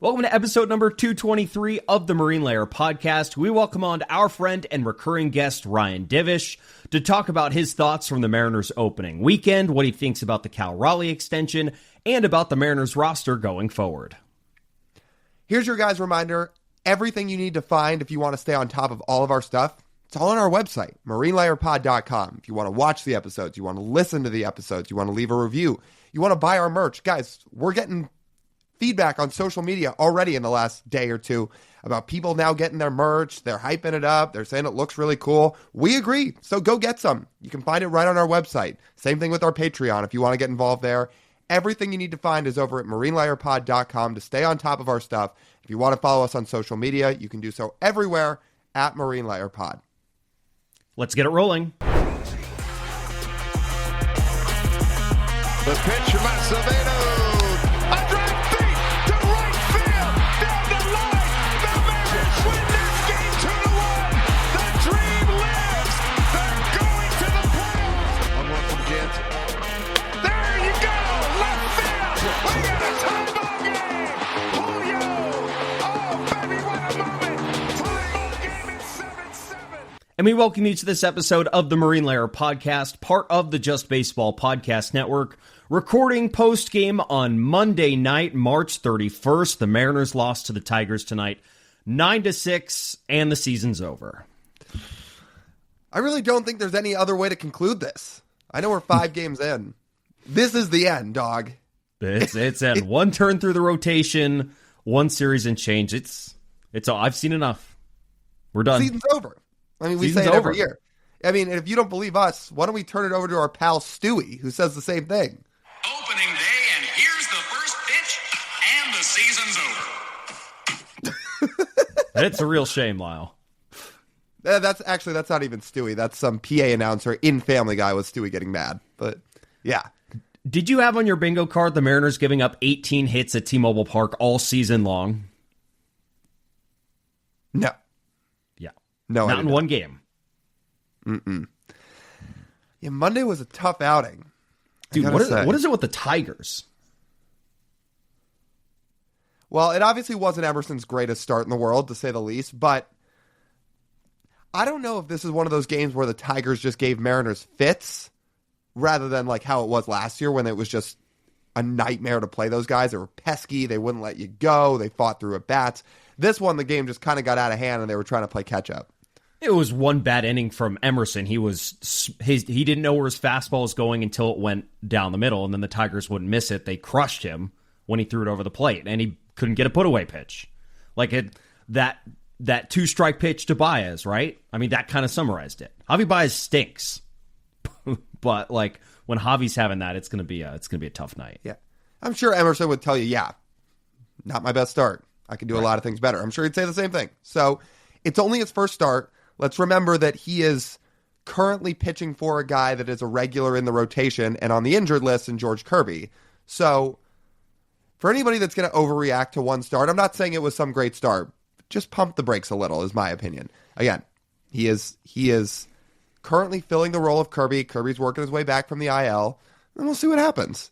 Welcome to episode number 223 of the Marine Layer podcast. We welcome on our friend and recurring guest, Ryan Divish, to talk about his thoughts from the Mariners opening weekend, what he thinks about the Cal Raleigh extension, and about the Mariners roster going forward. Here's your guys' reminder. Everything you need to find if you want to stay on top of all of our stuff, it's all on our website, marinelayerpod.com. If you want to watch the episodes, you want to listen to the episodes, you want to leave a review, you want to buy our merch. Guys, we're getting feedback on social media already in the last day or two about people now getting their merch. They're hyping it up. They're saying it looks really cool. We agree. So go get some. You can find it right on our website. Same thing with our Patreon if you want to get involved there. Everything you need to find is over at marinelayerpod.com to stay on top of our stuff. If you want to follow us on social media, you can do so everywhere at Marine Layer Pod. Let's get it rolling. The pitch from Acevedo. A drive deep to right field. Down the line. The Mariners win this game 2-1. The dream lives. They're going to the playoffs. 1-1 from Jansen. There you go. Left field. We got a tie ball game. Julio. Oh, baby, what a moment. Tie ball game at 7-7. And we welcome you to this episode of the Marine Layer podcast, part of the Just Baseball Podcast Network. Recording post-game on Monday night, March 31st. The Mariners lost to the Tigers tonight, 9-6, and the season's over. I really don't think there's any other way to conclude this. I know we're 5 games in. This is the end, dog. It's end. One turn through the rotation, one series and change. It's all. I've seen enough. We're done. Season's over. I mean, we say it every year. I mean, if you don't believe us, why don't we turn it over to our pal Stewie, who says the same thing? Opening day, and here's the first pitch, and the season's over. It's a real shame, Lyle. That's not even Stewie. That's some PA announcer in Family Guy with Stewie getting mad. But, yeah. Did you have on your bingo card the Mariners giving up 18 hits at T-Mobile Park all season long? No. Yeah. No, not in one game. Yeah, Monday was a tough outing. Dude, what is it with the Tigers? Well, it obviously wasn't Emerson's greatest start in the world, to say the least, but I don't know if this is one of those games where the Tigers just gave Mariners fits rather than like how it was last year when it was just a nightmare to play those guys. They were pesky. They wouldn't let you go. They fought through at bats. This one, the game just kind of got out of hand and they were trying to play catch up. It was one bad inning from Emerson. He didn't know where his fastball was going until it went down the middle, and then the Tigers wouldn't miss it. They crushed him when he threw it over the plate, and he couldn't get a put-away pitch. That 2-strike pitch to Baez, right? I mean, that kind of summarized it. Javi Baez stinks, but like when Javi's having that, it's gonna be a tough night. Yeah, I'm sure Emerson would tell you, yeah, not my best start. I can do a lot of things better. I'm sure he'd say the same thing. So it's only his first start. Let's remember that he is currently pitching for a guy that is a regular in the rotation and on the injured list in George Kirby. So for anybody that's going to overreact to one start, I'm not saying it was some great start. Just pump the brakes a little is my opinion. Again, he is currently filling the role of Kirby. Kirby's working his way back from the IL, and we'll see what happens.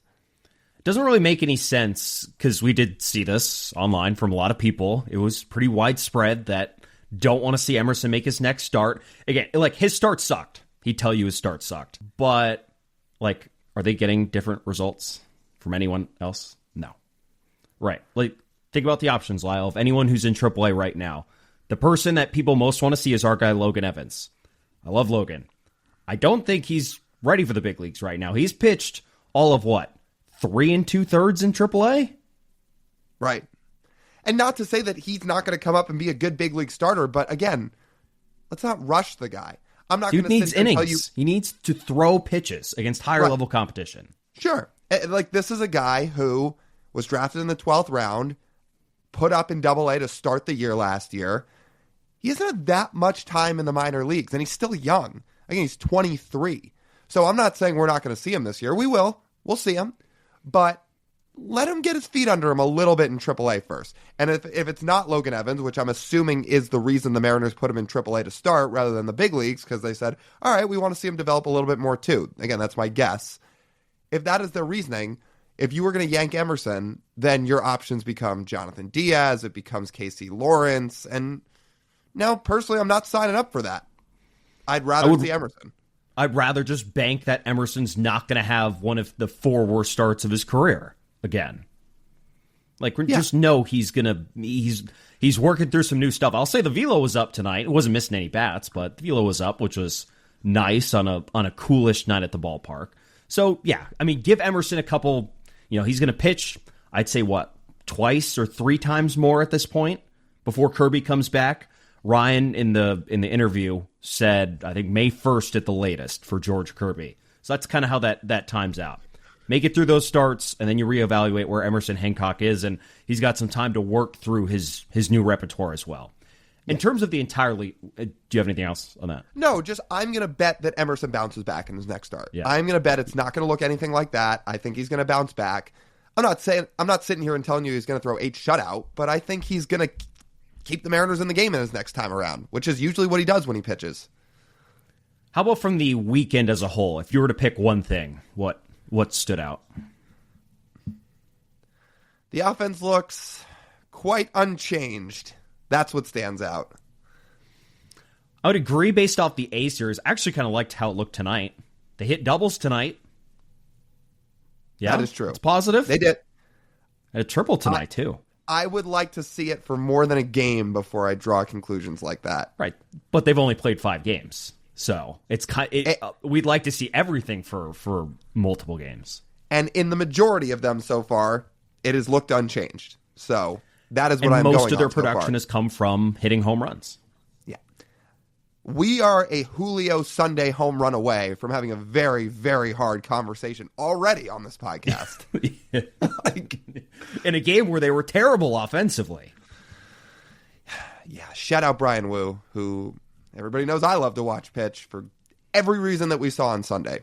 It doesn't really make any sense because we did see this online from a lot of people. It was pretty widespread that don't want to see Emerson make his next start. Again, like his start sucked. He'd tell you his start sucked. But like, are they getting different results from anyone else? No. Right. Like, think about the options, Lyle. Of anyone who's in AAA right now, the person that people most want to see is our guy, Logan Evans. I love Logan. I don't think he's ready for the big leagues right now. He's pitched all of what? 3 2/3 in AAA? Right. And not to say that he's not going to come up and be a good big league starter, but again, let's not rush the guy. I'm not going to needs innings. He needs to throw pitches against higher level competition. Sure. Like, this is a guy who was drafted in the 12th round, put up in Double-A to start the year last year. He hasn't had that much time in the minor leagues, and he's still young. Again, he's 23. So I'm not saying we're not going to see him this year. We will. We'll see him. But let him get his feet under him a little bit in AAA first. And if it's not Logan Evans, which I'm assuming is the reason the Mariners put him in AAA to start rather than the big leagues, because they said, all right, we want to see him develop a little bit more too. Again, that's my guess. If that is their reasoning, if you were going to yank Emerson, then your options become Jonathan Diaz, it becomes Casey Lawrence, and now, personally, I'm not signing up for that. I'd rather see Emerson. I'd rather just bank that Emerson's not going to have one of the 4 worst starts of his career again. Like, just know he's working through some new stuff. I'll say the velo was up tonight. It wasn't missing any bats, but the velo was up, which was nice on a coolish night at the ballpark. So, yeah, I mean, give Emerson a couple, he's going to pitch, I'd say, twice or 3 times more at this point before Kirby comes back. Ryan in the interview said, I think May 1st at the latest for George Kirby. So that's kind of how that times out. Make it through those starts, and then you reevaluate where Emerson Hancock is, and he's got some time to work through his new repertoire as well. In terms of the entire league, do you have anything else on that? No, just I'm going to bet that Emerson bounces back in his next start. Yeah. I'm going to bet it's not going to look anything like that. I think he's going to bounce back. I'm not sitting here and telling you he's going to throw 8 shutout, but I think he's going to keep the Mariners in the game in his next time around, which is usually what he does when he pitches. How about from the weekend as a whole? If you were to pick one thing, what stood out? The offense looks quite unchanged. That's what stands out. I would agree based off the A series. I actually kind of liked how it looked tonight. They hit doubles tonight. Yeah, that is true. It's positive. They did. And a triple tonight, too. I would like to see it for more than a game before I draw conclusions like that. Right, but they've only played 5 games, so it's we'd like to see everything for multiple games. And in the majority of them so far, it has looked unchanged. So that is what I'm going on. Most of their production has come from hitting home runs. Yeah, we are a Julio Sunday home run away from having a very, very hard conversation already on this podcast. In a game where they were terrible offensively. Yeah, shout out Brian Wu, who everybody knows I love to watch pitch for every reason that we saw on Sunday.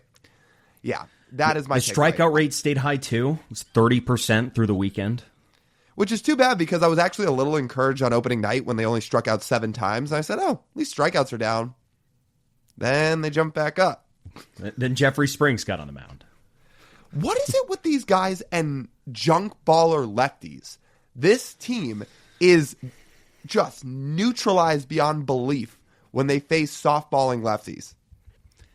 Yeah, that is my The strikeout rate stayed high, too. It was 30% through the weekend. Which is too bad because I was actually a little encouraged on opening night when they only struck out 7 times. And I said, at least strikeouts are down. Then they jumped back up. Then Jeffrey Springs got on the mound. What is it with these guys and junk baller lefties? This team is just neutralized beyond belief when they face softballing lefties.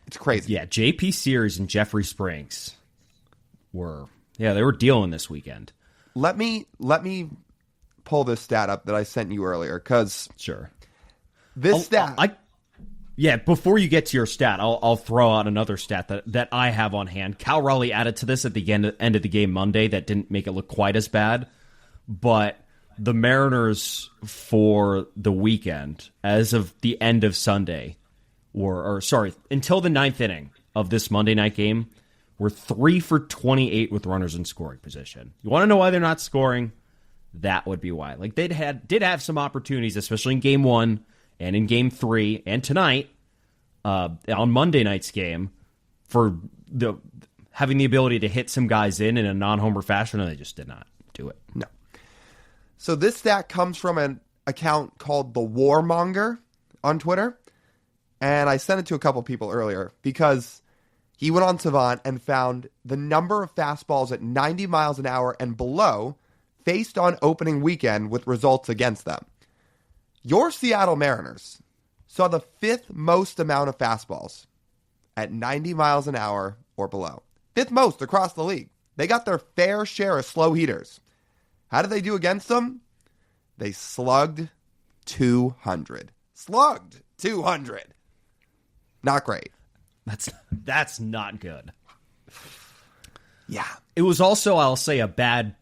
It's crazy. Yeah, JP Sears and Jeffrey Springs they were dealing this weekend. Let me pull this stat up that I sent you earlier, because sure. Before you get to your stat, I'll throw out another stat that I have on hand. Cal Raleigh added to this at the end of the game Monday that didn't make it look quite as bad, but the Mariners for the weekend, as of the end of Sunday, until the 9th inning of this Monday night game, were 3 for 28 with runners in scoring position. You want to know why they're not scoring? That would be why. Like, did have some opportunities, especially in Game 1 and in Game 3 and tonight on Monday night's game, for having the ability to hit some guys in a non-homer fashion, and they just did not do it. No. So this stat comes from an account called The Warmonger on Twitter, and I sent it to a couple people earlier because he went on Savant and found the number of fastballs at 90 miles an hour and below faced on opening weekend with results against them. Your Seattle Mariners saw the 5th most amount of fastballs at 90 miles an hour or below. 5th most across the league. They got their fair share of slow heaters. How did they do against them? They slugged 200. Slugged 200. Not great. That's not good. Yeah. It was also, I'll say, a bad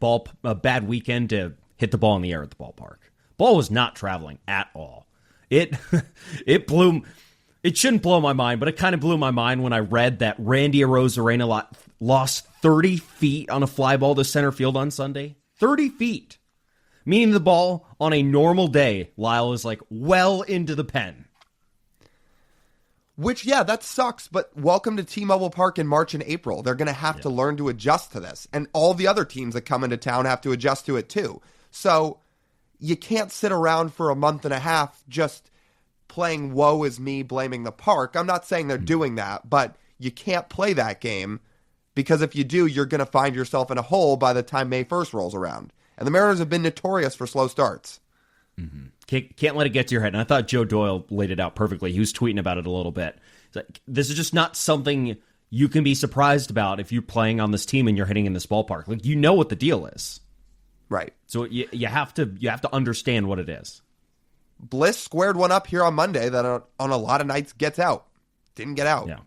weekend to hit the ball in the air at the ballpark. Ball was not traveling at all. It shouldn't blow my mind, but it kind of blew my mind when I read that Randy Arozarena lost 30 feet on a fly ball to center field on Sunday. 30 feet. Meaning the ball on a normal day, Lyle, is like well into the pen. Which, yeah, that sucks, but welcome to T-Mobile Park in March and April. They're going to have to learn to adjust to this. And all the other teams that come into town have to adjust to it too. So you can't sit around for a month and a half just playing woe is me, blaming the park. I'm not saying they're doing that, but you can't play that game because if you do, you're going to find yourself in a hole by the time May 1st rolls around. And the Mariners have been notorious for slow starts. Mm-hmm. Can't let it get to your head. And I thought Joe Doyle laid it out perfectly. He was tweeting about it a little bit. Like, this is just not something you can be surprised about if you're playing on this team and you're hitting in this ballpark. Like, you know what the deal is. Right. So you have to understand what it is. Bliss squared one up here on Monday that on a lot of nights gets out. Didn't get out. Yeah.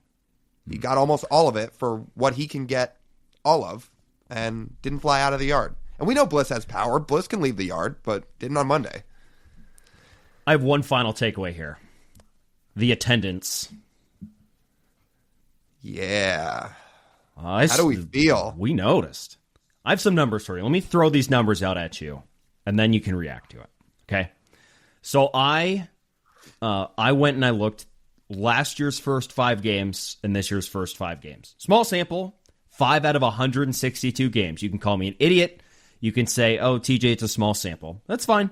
He got almost all of it for what he can get all of and didn't fly out of the yard. And we know Bliss has power. Bliss can leave the yard, but didn't on Monday. I have one final takeaway here. The attendance. Yeah. How do we feel? We noticed. I have some numbers for you. Let me throw these numbers out at you, and then you can react to it. Okay? So I went and I looked last year's first 5 games and this year's first 5 games. Small sample, 5 out of 162 games. You can call me an idiot. You can say, oh, TJ, it's a small sample. That's fine.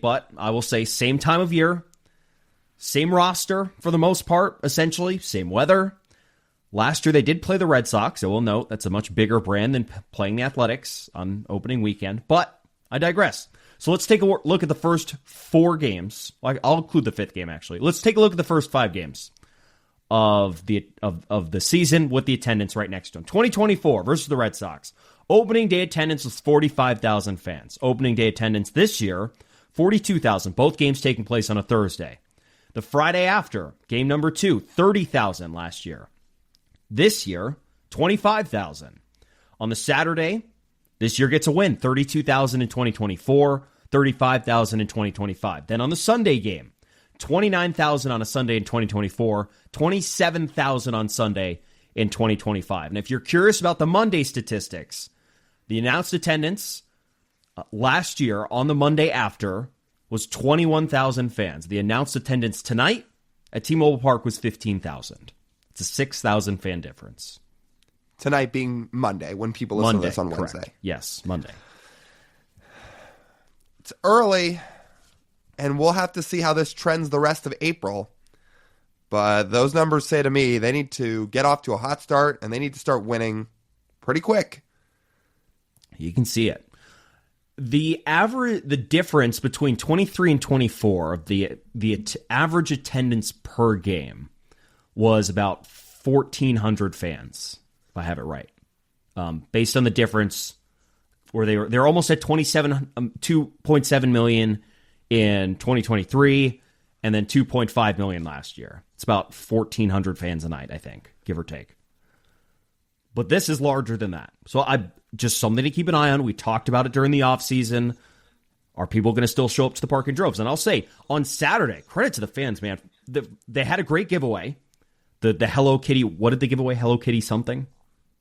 But I will say same time of year, same roster for the most part, essentially, same weather. Last year they did play the Red Sox. I will note that's a much bigger brand than playing the Athletics on opening weekend. But I digress. So let's take a look at the first 4 games. I'll include the 5th game, actually. Let's take a look at the first 5 games of the season with the attendance right next to them. 2024 versus the Red Sox. Opening day attendance was 45,000 fans. Opening day attendance this year, 42,000. Both games taking place on a Thursday. The Friday after, game number 2, 30,000 last year. This year, 25,000. On the Saturday, this year gets a win, 32,000 in 2024, 35,000 in 2025. Then on the Sunday game, 29,000 on a Sunday in 2024, 27,000 on Sunday in 2025. And if you're curious about the Monday statistics, the announced attendance last year on the Monday after was 21,000 fans. The announced attendance tonight at T-Mobile Park was 15,000. It's a 6,000 fan difference. Tonight being Monday, when people listen to this on correct. Wednesday. Yes, Monday. It's early, and we'll have to see how this trends the rest of April. But those numbers say to me they need to get off to a hot start, and they need to start winning pretty quick. You can see it. The difference between 23 and 24 of the average attendance per game was about 1,400 fans, if I have it right. Based on the difference, where they're almost at 2.7 million in 2023, and then 2.5 million last year. It's about 1,400 fans a night, I think, give or take. But this is larger than that. So just something to keep an eye on. We talked about it during the offseason. Are people going to still show up to the park in droves? And I'll say, on Saturday, credit to the fans, man. They had a great giveaway. The Hello Kitty, what did they give away? Hello Kitty something?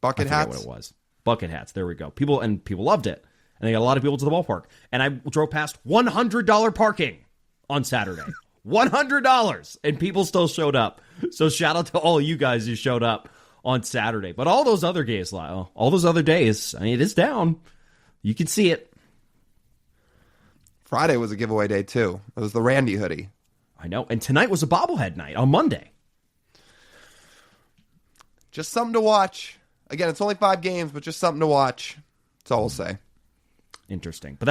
Bucket hats? What it was. Bucket hats, there we go. People loved it. And they got a lot of people to the ballpark. And I drove past $100 parking on Saturday. $100! And people still showed up. So shout out to all you guys who showed up on Saturday. But all those other days, Lyle, all those other days, I mean, it is down. You can see it. Friday was a giveaway day, too. It was the Randy hoodie. I know. And tonight was a bobblehead night on Monday. Just something to watch. Again, it's only 5 games, but just something to watch. That's all we'll say. Interesting. But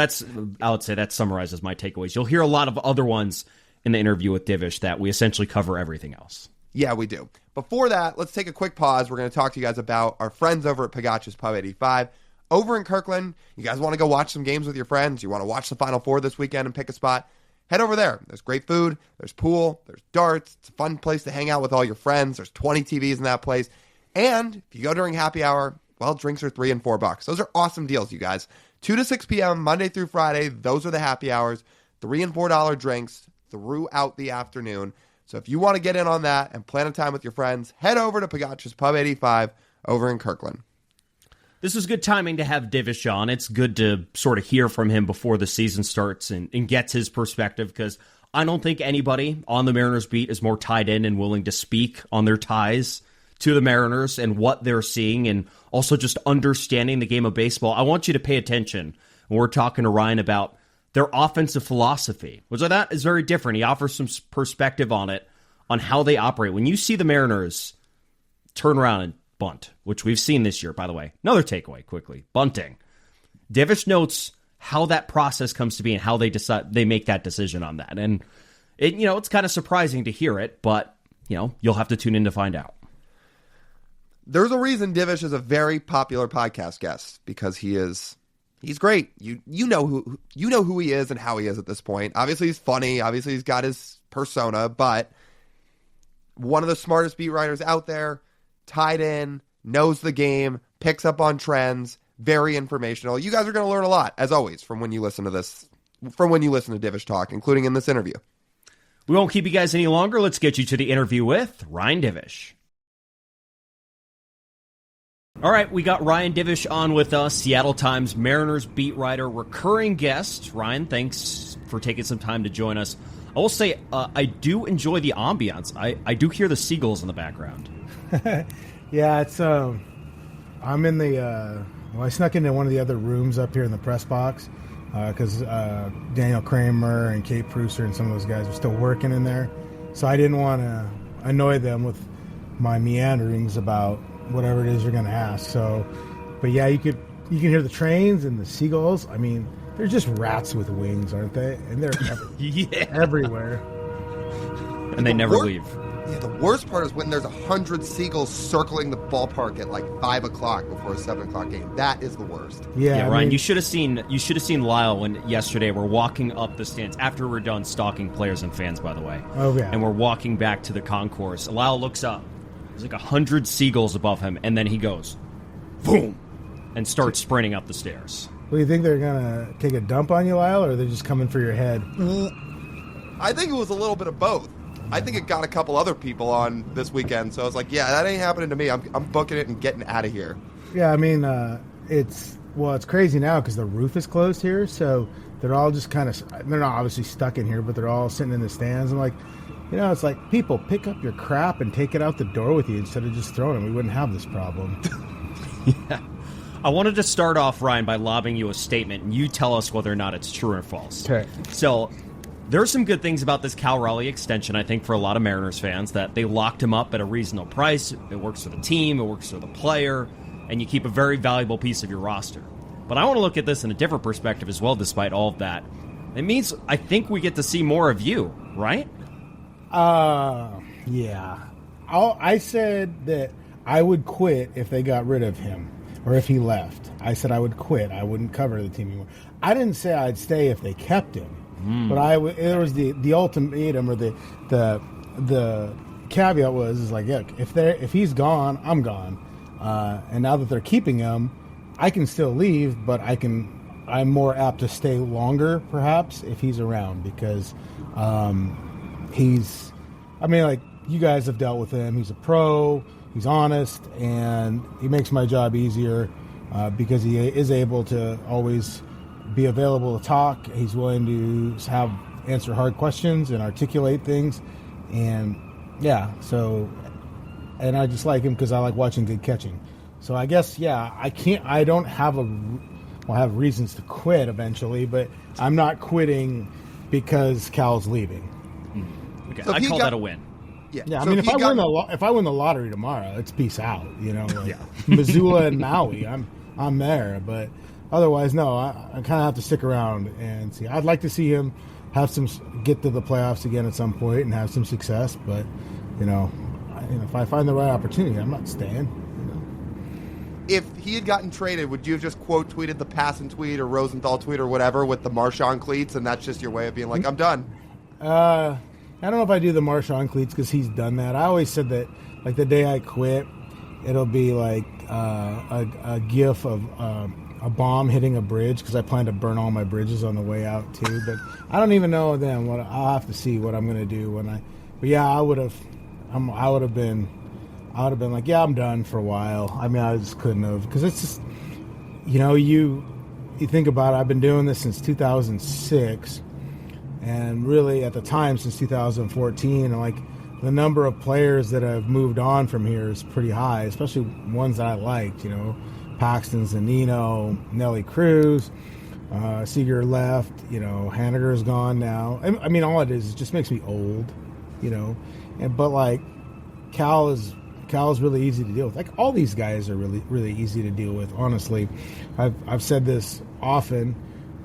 I would say that summarizes my takeaways. You'll hear a lot of other ones in the interview with Divish that we essentially cover everything else. Yeah, we do. Before that, let's take a quick pause. We're going to talk to you guys about our friends over at Pagacci's Pub 85. Over in Kirkland, you guys want to go watch some games with your friends? You want to watch the Final Four this weekend and pick a spot? Head over there. There's great food. There's pool. There's darts. It's a fun place to hang out with all your friends. There's 20 TVs in that place. And if you go during happy hour, well, drinks are $3 and $4. Those are awesome deals, you guys. 2 to 6 p.m., Monday through Friday. Those are the happy hours. $3 and $4 drinks throughout the afternoon. So if you want to get in on that and plan a time with your friends, head over to Pagacci's Pub 85 over in Kirkland. This is good timing to have Divish on. It's good to sort of hear from him before the season starts and gets his perspective, because I don't think anybody on the Mariners beat is more tied in and willing to speak on their ties to the Mariners and what they're seeing, and also just understanding the game of baseball. I want you to pay attention when we're talking to Ryan about their offensive philosophy, which I thought is very different. He offers some perspective on it, on how they operate. When you see the Mariners turn around and bunt, which we've seen this year, by the way. Another takeaway, quickly. Bunting. Divish notes how that process comes to be and how they make that decision on that. And, it's kind of surprising to hear it, but, you'll have to tune in to find out. There's a reason Divish is a very popular podcast guest, because he's great. You know who he is and how he is at this point. Obviously he's funny, obviously he's got his persona, but one of the smartest beat writers out there, tied in, knows the game, picks up on trends, very informational. You guys are going to learn a lot, as always, from when you listen to Divish talk, including in this interview. We won't keep you guys any longer. Let's get you to the interview with Ryan Divish. All right, we got Ryan Divish on with us, Seattle Times Mariners beat writer, recurring guest. Ryan, thanks for taking some time to join us. I will say, I do enjoy the ambiance. I do hear the seagulls in the background. Yeah, it's I'm in the I snuck into one of the other rooms up here in the press box because Daniel Kramer and Kate Prusser and some of those guys are still working in there, so I didn't want to annoy them with my meanderings about whatever it is you're going to ask. So, but yeah, you can hear the trains and the seagulls. I mean, they're just rats with wings, aren't they? And they're everywhere. And they never leave. Yeah, the worst part is when there's 100 seagulls circling the ballpark at like 5 o'clock before a 7 o'clock game. That is the worst. Yeah, Ryan, you should have seen Lyle when yesterday we're walking up the stands after we're done stalking players and fans, by the way. Oh yeah. And we're walking back to the concourse. Lyle looks up. There's like 100 seagulls above him, and then he goes, boom, and starts sprinting up the stairs. Well, you think they're gonna take a dump on you, Lyle, or they're just coming for your head? I think it was a little bit of both. I think it got a couple other people on this weekend, so I was like, yeah, that ain't happening to me. I'm booking it and getting out of here. Yeah, I mean, it's crazy now because the roof is closed here, so they're all just kind of, they're not obviously stuck in here, but they're all sitting in the stands. I'm like, it's like, people, pick up your crap and take it out the door with you instead of just throwing it. We wouldn't have this problem. Yeah. I wanted to start off, Ryan, by lobbing you a statement, and you tell us whether or not it's true or false. Okay. So, there's some good things about this Cal Raleigh extension, I think, for a lot of Mariners fans, that they locked him up at a reasonable price. It works for the team, it works for the player, and you keep a very valuable piece of your roster. But I want to look at this in a different perspective as well, despite all of that. It means I think we get to see more of you, right? Yeah. I said that I would quit if they got rid of him or if he left. I said I would quit. I wouldn't cover the team anymore. I didn't say I'd stay if they kept him, but there was the ultimatum, or the caveat was like, look, if he's gone, I'm gone. And now that they're keeping him, I can still leave, but I'm more apt to stay longer, perhaps, if he's around, because like you guys have dealt with him. He's a pro, he's honest, and he makes my job easier because he is able to always be available to talk. He's willing to answer hard questions and articulate things. And yeah, and I just like him because I like watching good catching. So I guess, yeah, I don't have I'll have reasons to quit eventually, but I'm not quitting because Cal's leaving. Okay, so I call that a win. Yeah. I mean, if I win the lottery tomorrow, it's peace out. Missoula and Maui, I'm there. But otherwise, no. I kind of have to stick around and see. I'd like to see him get to the playoffs again at some point and have some success. But if I find the right opportunity, I'm not staying. If he had gotten traded, would you have just quote tweeted the Passan tweet or Rosenthal tweet or whatever with the Marshawn cleats, and that's just your way of being like, I'm done? I don't know if I do the Marshawn cleats because he's done that. I always said that, like, the day I quit, it'll be like a gif of a bomb hitting a bridge, because I plan to burn all my bridges on the way out too. But I don't even know then. I'll have to see what I'm going to do when I. But yeah, I would have been like, yeah, I'm done for a while. I mean, I just couldn't have, because it's just, you think about it. I've been doing this since 2006. And really, at the time, since 2014, like, the number of players that have moved on from here is pretty high, especially ones that I liked, Paxton, Zunino, Nelly Cruz, Seager left, Haniger's gone now. I mean, all it is, it just makes me old, but like, Cal is Cal's really easy to deal with. Like, all these guys are really, really easy to deal with, honestly. I've said this often,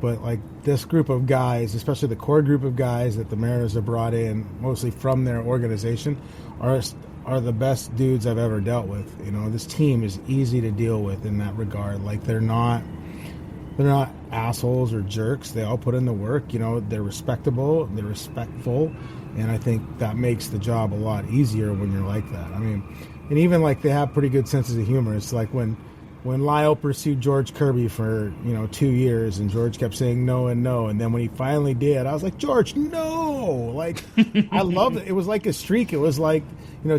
but, like, this group of guys, especially the core group of guys that the Mariners have brought in, mostly from their organization, are the best dudes I've ever dealt with. You know, this team is easy to deal with in that regard. Like, they're not assholes or jerks. They all put in the work. You know, they're respectable, they're respectful, and I think that makes the job a lot easier when you're like that. I mean, and even, like, they have pretty good senses of humor. It's like when Lyle pursued George Kirby for, 2 years, and George kept saying no and no, and then when he finally did, I was like, George, no! Like, I loved it. It was like a streak. It was like,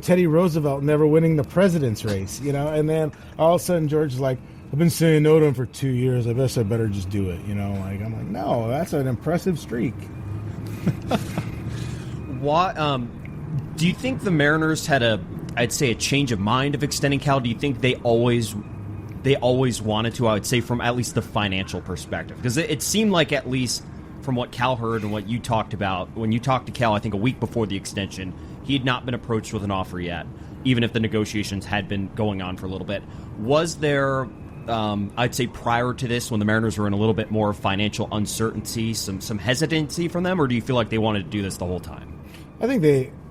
Teddy Roosevelt never winning the president's race, and then all of a sudden George is like, I've been saying no to him for 2 years. I guess I better just do it, Like, I'm like, no, that's an impressive streak. What do you think the Mariners had a change of mind of extending Cal? Do you think they always wanted to, I would say, from at least the financial perspective? Because it seemed like, at least from what Cal heard and what you talked about, when you talked to Cal, I think a week before the extension, he had not been approached with an offer yet, even if the negotiations had been going on for a little bit. Was there, I'd say, prior to this, when the Mariners were in a little bit more financial uncertainty, some hesitancy from them, or do you feel like they wanted to do this the whole time? I think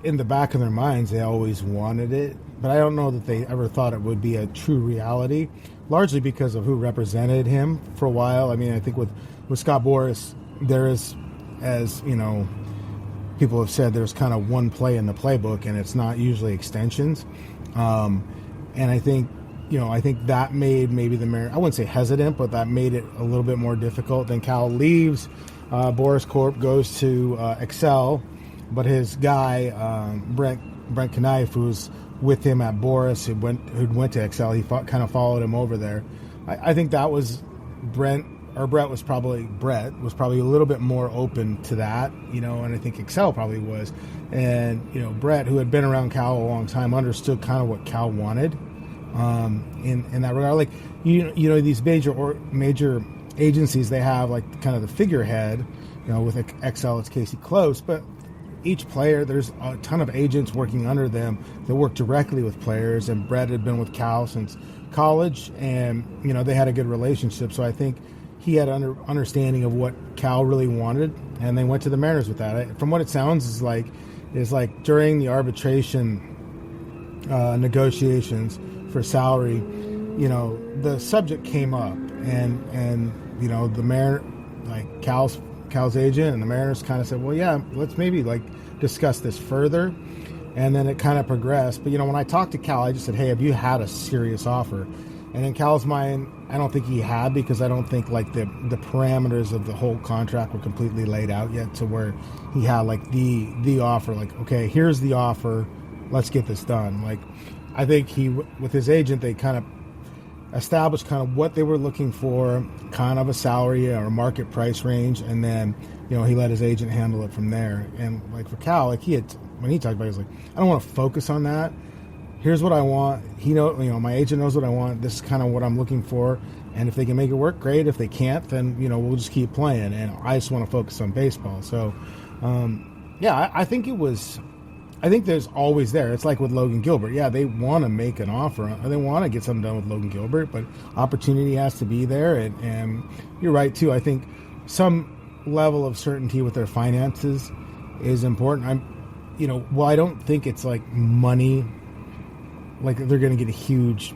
in the back of their minds, they always wanted it, but I don't know that they ever thought it would be a true reality, largely because of who represented him for a while. I mean, I think with Scott Boras, there is, as people have said, there's kind of one play in the playbook, and it's not usually extensions. And I think, I think that made maybe the Mariners, I wouldn't say hesitant, but that made it a little bit more difficult. Then Cal leaves, Boras Corp goes to Excel, but his guy, Brent Knife, who was with him at Boras, who went to Excel, he kind of followed him over there. I think that was Brett was probably a little bit more open to that, and I think Excel probably was. And, Brett, who had been around Cal a long time, understood kind of what Cal wanted in that regard. Like, these major agencies, they have, like, kind of the figurehead, with Excel, it's Casey Close, but each player, there's a ton of agents working under them that work directly with players, and Brett had been with Cal since college, and, they had a good relationship. So I think he had an understanding of what Cal really wanted, and they went to the Mariners with that. From what it sounds is like during the arbitration negotiations for salary, the subject came up, and the Mariners, like Cal's agent and the Mariners kind of said, well, yeah, let's maybe, like, discuss this further. And then it kind of progressed. But, when I talked to Cal, I just said, hey, have you had a serious offer? And in Cal's mind, I don't think he had, because I don't think, like, the parameters of the whole contract were completely laid out yet to where he had, like, the offer, like, okay, here's the offer, let's get this done. Like, I think with his agent, they kind of established kind of what they were looking for, kind of a salary or a market price range, and then, he let his agent handle it from there. And, like, for Cal, like, when he talked about it, he was like, I don't want to focus on that. Here's what I want. My agent knows what I want. This is kind of what I'm looking for. And if they can make it work, great. If they can't, then, we'll just keep playing. And I just want to focus on baseball. So, I think there's always there. It's like with Logan Gilbert. Yeah, they want to make an offer. They want to get something done with Logan Gilbert, but opportunity has to be there. And you're right, too. I think some level of certainty with their finances is important. While I don't think it's like money, like they're going to get a huge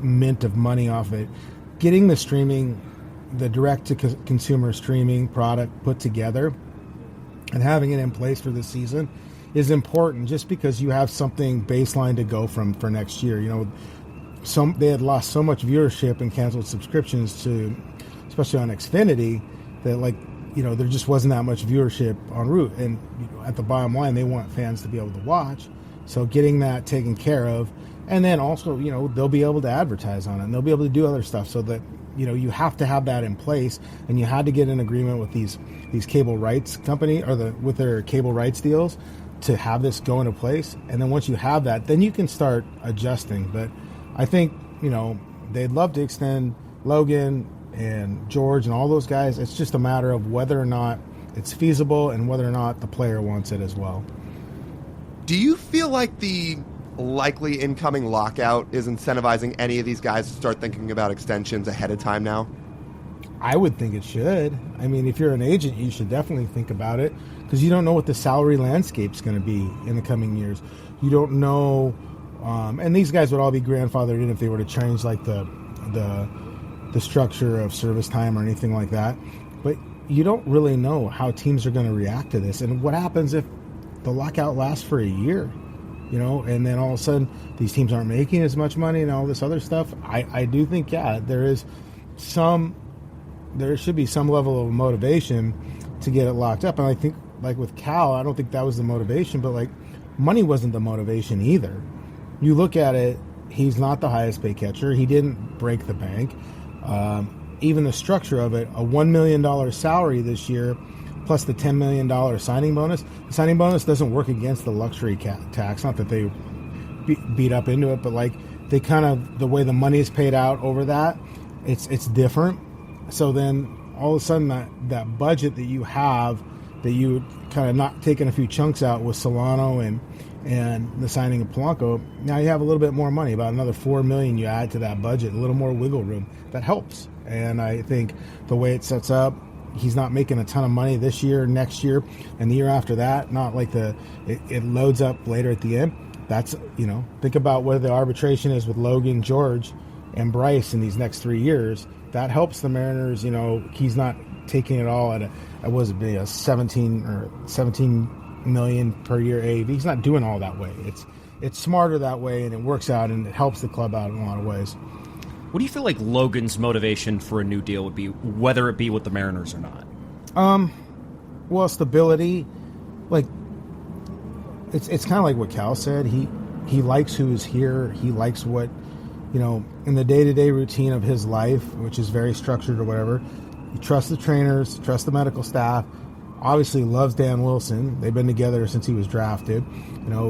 mint of money off it, getting the direct-to-consumer streaming product put together and having it in place for this season is important, just because you have something baseline to go from for next year. They had lost so much viewership and canceled subscriptions especially on Xfinity, that, like, there just wasn't that much viewership en route. And at the bottom line, they want fans to be able to watch. So getting that taken care of, and then also, they'll be able to advertise on it, and they'll be able to do other stuff, so that, you have to have that in place. And you had to get an agreement with these cable rights company, or with their cable rights deals, to have this go into place. And then once you have that, then you can start adjusting. But I think, they'd love to extend Logan and George and all those guys. It's just a matter of whether or not it's feasible and whether or not the player wants it as well. Do you feel like the likely incoming lockout is incentivizing any of these guys to start thinking about extensions ahead of time now? I would think it should. I mean, if you're an agent, you should definitely think about it because you don't know what the salary landscape's going to be in the coming years. You don't know, and these guys would all be grandfathered in if they were to change like the structure of service time or anything like that. But you don't really know how teams are going to react to this, and what happens if the lockout lasts for a year, and then all of a sudden these teams aren't making as much money and all this other stuff. I do think, there should be some level of motivation to get it locked up. And I think, like with Cal, I don't think that was the motivation, but like money wasn't the motivation either. You look at it, he's not the highest paid catcher. He didn't break the bank. Even the structure of it, a $1 million salary this year, plus the $10 million signing bonus. The signing bonus doesn't work against the luxury tax. Not that they beat up into it, but like they kind of, the way the money is paid out over that, it's different. So then all of a sudden that budget that you have, that you kind of not taking a few chunks out with Solano and the signing of Polanco, now you have a little bit more money, about another $4 million you add to that budget, a little more wiggle room. That helps. And I think the way it sets up, he's not making a ton of money this year, next year, and the year after that. Not like it loads up later at the end. That's, think about what the arbitration is with Logan, George, and Bryce in these next 3 years. That helps the Mariners. He's not taking it all at a 17 million per year AAV. He's not doing all that way. It's smarter that way, and it works out, and it helps the club out in a lot of ways. What do you feel like Logan's motivation for a new deal would be, whether it be with the Mariners or not? Well, stability. Like, it's kind of like what Cal said. He likes who's here. He likes what, in the day-to-day routine of his life, which is very structured or whatever. He trusts the trainers, trusts the medical staff. Obviously loves Dan Wilson. They've been together since he was drafted.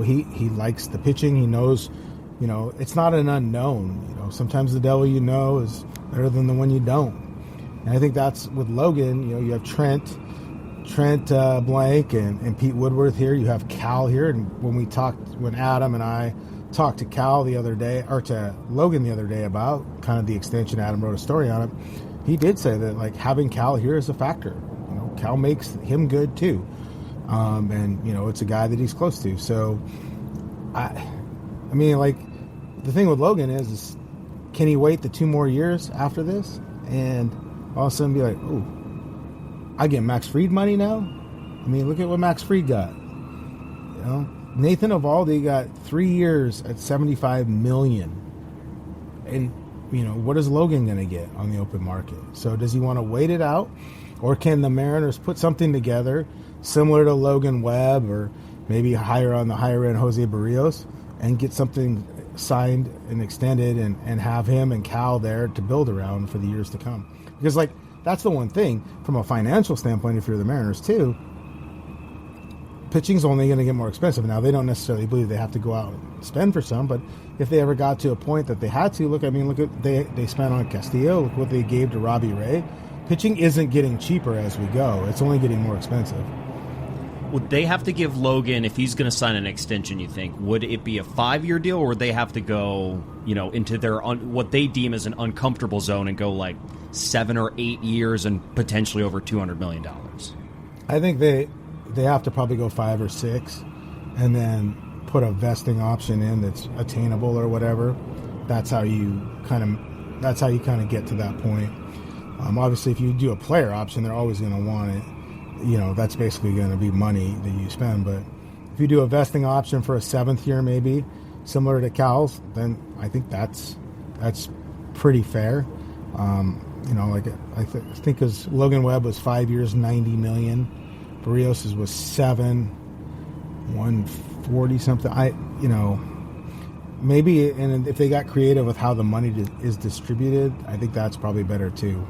He likes the pitching. He knows, it's not an unknown. Sometimes the devil is better than the one you don't. And I think that's with Logan. You have Trent Blank and Pete Woodworth here. You have Cal here. And when Adam and I talked to Cal the other day, or to Logan the other day about kind of the extension, Adam wrote a story on it. He did say that like having Cal here is a factor. Cal makes him good too. And it's a guy that he's close to. So I mean, like, the thing with Logan is can he wait the 2 more years after this and all of a sudden be like, ooh, I get Max Fried money now? I mean, look at what Max Fried got. Nathan Eovaldi got 3 years at $75 million. And, what is Logan going to get on the open market? So does he want to wait it out? Or can the Mariners put something together similar to Logan Webb, or maybe higher on the higher end Jose Barrios, and get something signed and extended and have him and Cal there to build around for the years to come? Because, like, that's the one thing from a financial standpoint, if you're the Mariners too, pitching's only going to get more expensive. Now, they don't necessarily believe they have to go out and spend for some, but if they ever got to a point that they had to, look at they spent on Castillo, look what they gave to Robbie Ray. Pitching isn't getting cheaper as we go. It's only getting more expensive. Would they have to give Logan, if he's going to sign an extension, you think, would it be a 5-year deal, or would they have to go, into their what they deem as an uncomfortable zone and go like 7 or 8 years and potentially over $200 million? I think they have to probably go 5 or 6 and then put a vesting option in that's attainable or whatever. That's how you kind of get to that point. Obviously, if you do a player option, they're always going to want it. That's basically going to be money that you spend. But if you do a vesting option for a 7th year, maybe similar to Cal's, then I think that's pretty fair. I think because Logan Webb was 5 years, $90 million. Barrios was 7, 140 something. Maybe, and if they got creative with how the money is distributed, I think that's probably better too.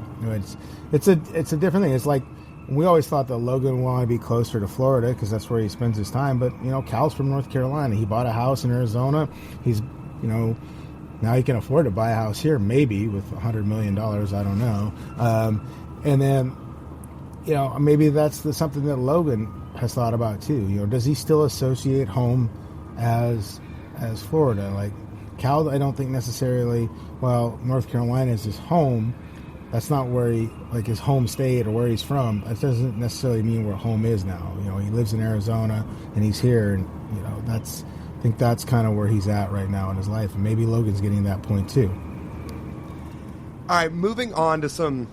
It's a different thing. It's like, we always thought that Logan wanted to be closer to Florida because that's where he spends his time. But Cal's from North Carolina. He bought a house in Arizona. He's now he can afford to buy a house here, maybe with $100 million. I don't know. And then maybe that's something that Logan has thought about too. Does he still associate home as as Florida. Like Cal, I don't think necessarily. Well, North Carolina is his home. That's not where his home state or where he's from. That doesn't necessarily mean where home is now. He lives in Arizona and he's here, and I think that's kind of where he's at right now in his life, and maybe Logan's getting that point too. All right, moving on to some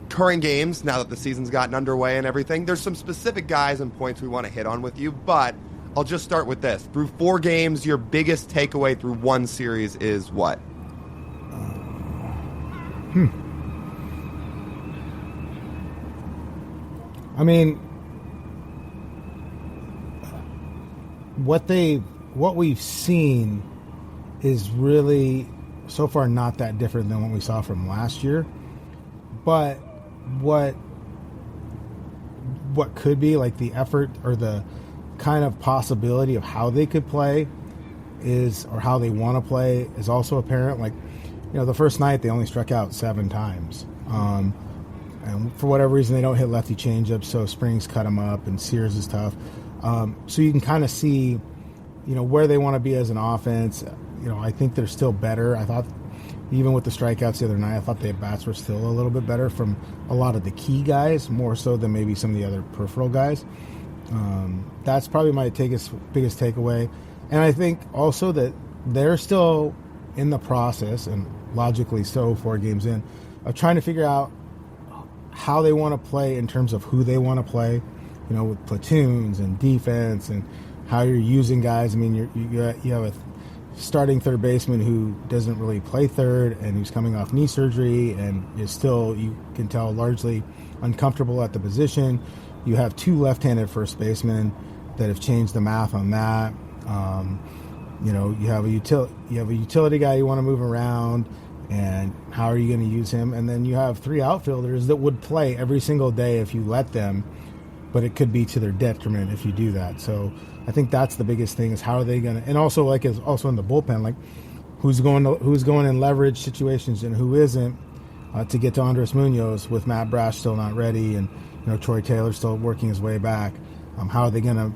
current games now that the season's gotten underway and everything. There's some specific guys and points we want to hit on with you, but I'll just start with this. Through 4 games, your biggest takeaway through one series is what? I mean, what we've seen is really so far not that different than what we saw from last year. But what could be like the effort or the kind of possibility of how they could play or how they want to play is also apparent. Like, the first night they only struck out 7 times. And for whatever reason, they don't hit lefty changeups, so Springs cut them up, and Sears is tough. So you can kind of see, where they want to be as an offense. I think they're still better. I thought, even with the strikeouts the other night, I thought the at-bats were still a little bit better from a lot of the key guys, more so than maybe some of the other peripheral guys. That's probably my biggest takeaway. And I think also that they're still in the process, and logically so 4 games in, of trying to figure out how they want to play in terms of who they want to play, with platoons and defense and how you're using guys. I mean, you have a starting third baseman who doesn't really play third and who's coming off knee surgery and is still, you can tell, largely uncomfortable at the position. You have 2 left-handed first basemen that have changed the math on that. You have a utility guy you want to move around, and how are you going to use him? And then you have 3 outfielders that would play every single day if you let them, but it could be to their detriment if you do that. So I think that's the biggest thing, is how are they going to, and also is also in the bullpen, like who's going in leverage situations and who isn't, to get to Andres Munoz with Matt Brash still not ready, and Troy Taylor still working his way back. How are they going to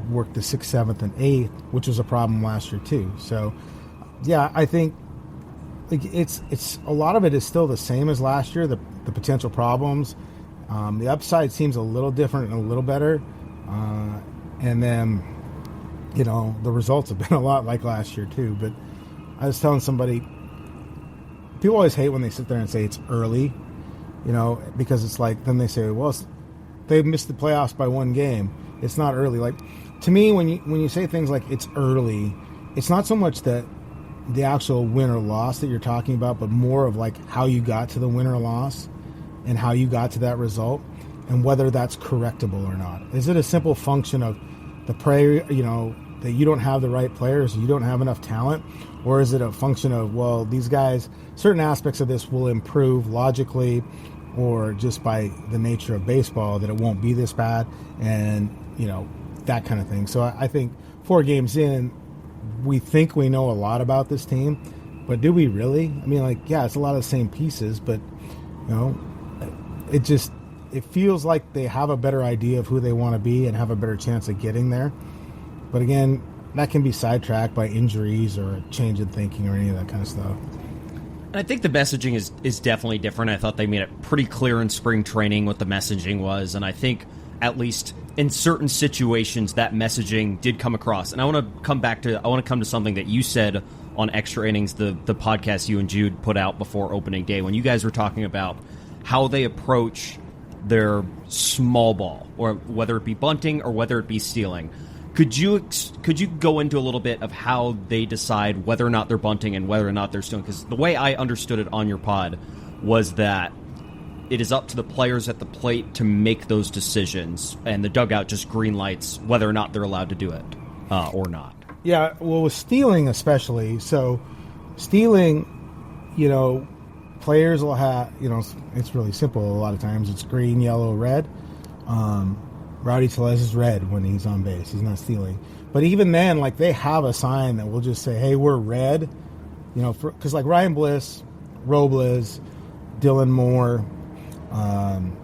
work the 6th, 7th, and 8th, which was a problem last year too. So yeah, I think it's a lot of it is still the same as last year. The potential problems, the upside seems a little different and a little better, and then the results have been a lot like last year too. But I was telling somebody, people always hate when they sit there and say it's early, because it's like, then they say, well, they missed the playoffs by 1 game. It's not early. Like, to me, when you say things like it's early, it's not so much that the actual win or loss that you're talking about, but more of like how you got to the win or loss and how you got to that result and whether that's correctable or not. Is it a simple function of the prayer, that you don't have the right players, you don't have enough talent, or is it a function of, well, these guys, certain aspects of this will improve logically or just by the nature of baseball, that it won't be this bad, and that kind of thing. So I think 4 games in, we think we know a lot about this team, but do we really? I mean, it's a lot of the same pieces, but it feels like they have a better idea of who they want to be and have a better chance of getting there. But again, that can be sidetracked by injuries or a change in thinking or any of that kind of stuff. I think the messaging is definitely different. I thought they made it pretty clear in spring training what the messaging was, and I think at least in certain situations that messaging did come across. And I want to come to something that you said on Extra Innings, the podcast you and Jude put out before opening day, when you guys were talking about how they approach their small ball, or whether it be bunting or whether it be stealing. Could you go into a little bit of how they decide whether or not they're bunting and whether or not they're stealing? Because the way I understood it on your pod was that it is up to the players at the plate to make those decisions, and the dugout just green lights whether or not they're allowed to do it or not. Yeah, well, with stealing especially, so stealing, players will have, it's really simple a lot of times. It's green, yellow, red. Rowdy Tellez is red when he's on base. He's not stealing. But even then, they have a sign that will just say, hey, we're red. Because Ryan Bliss, Robles, Dylan Moore,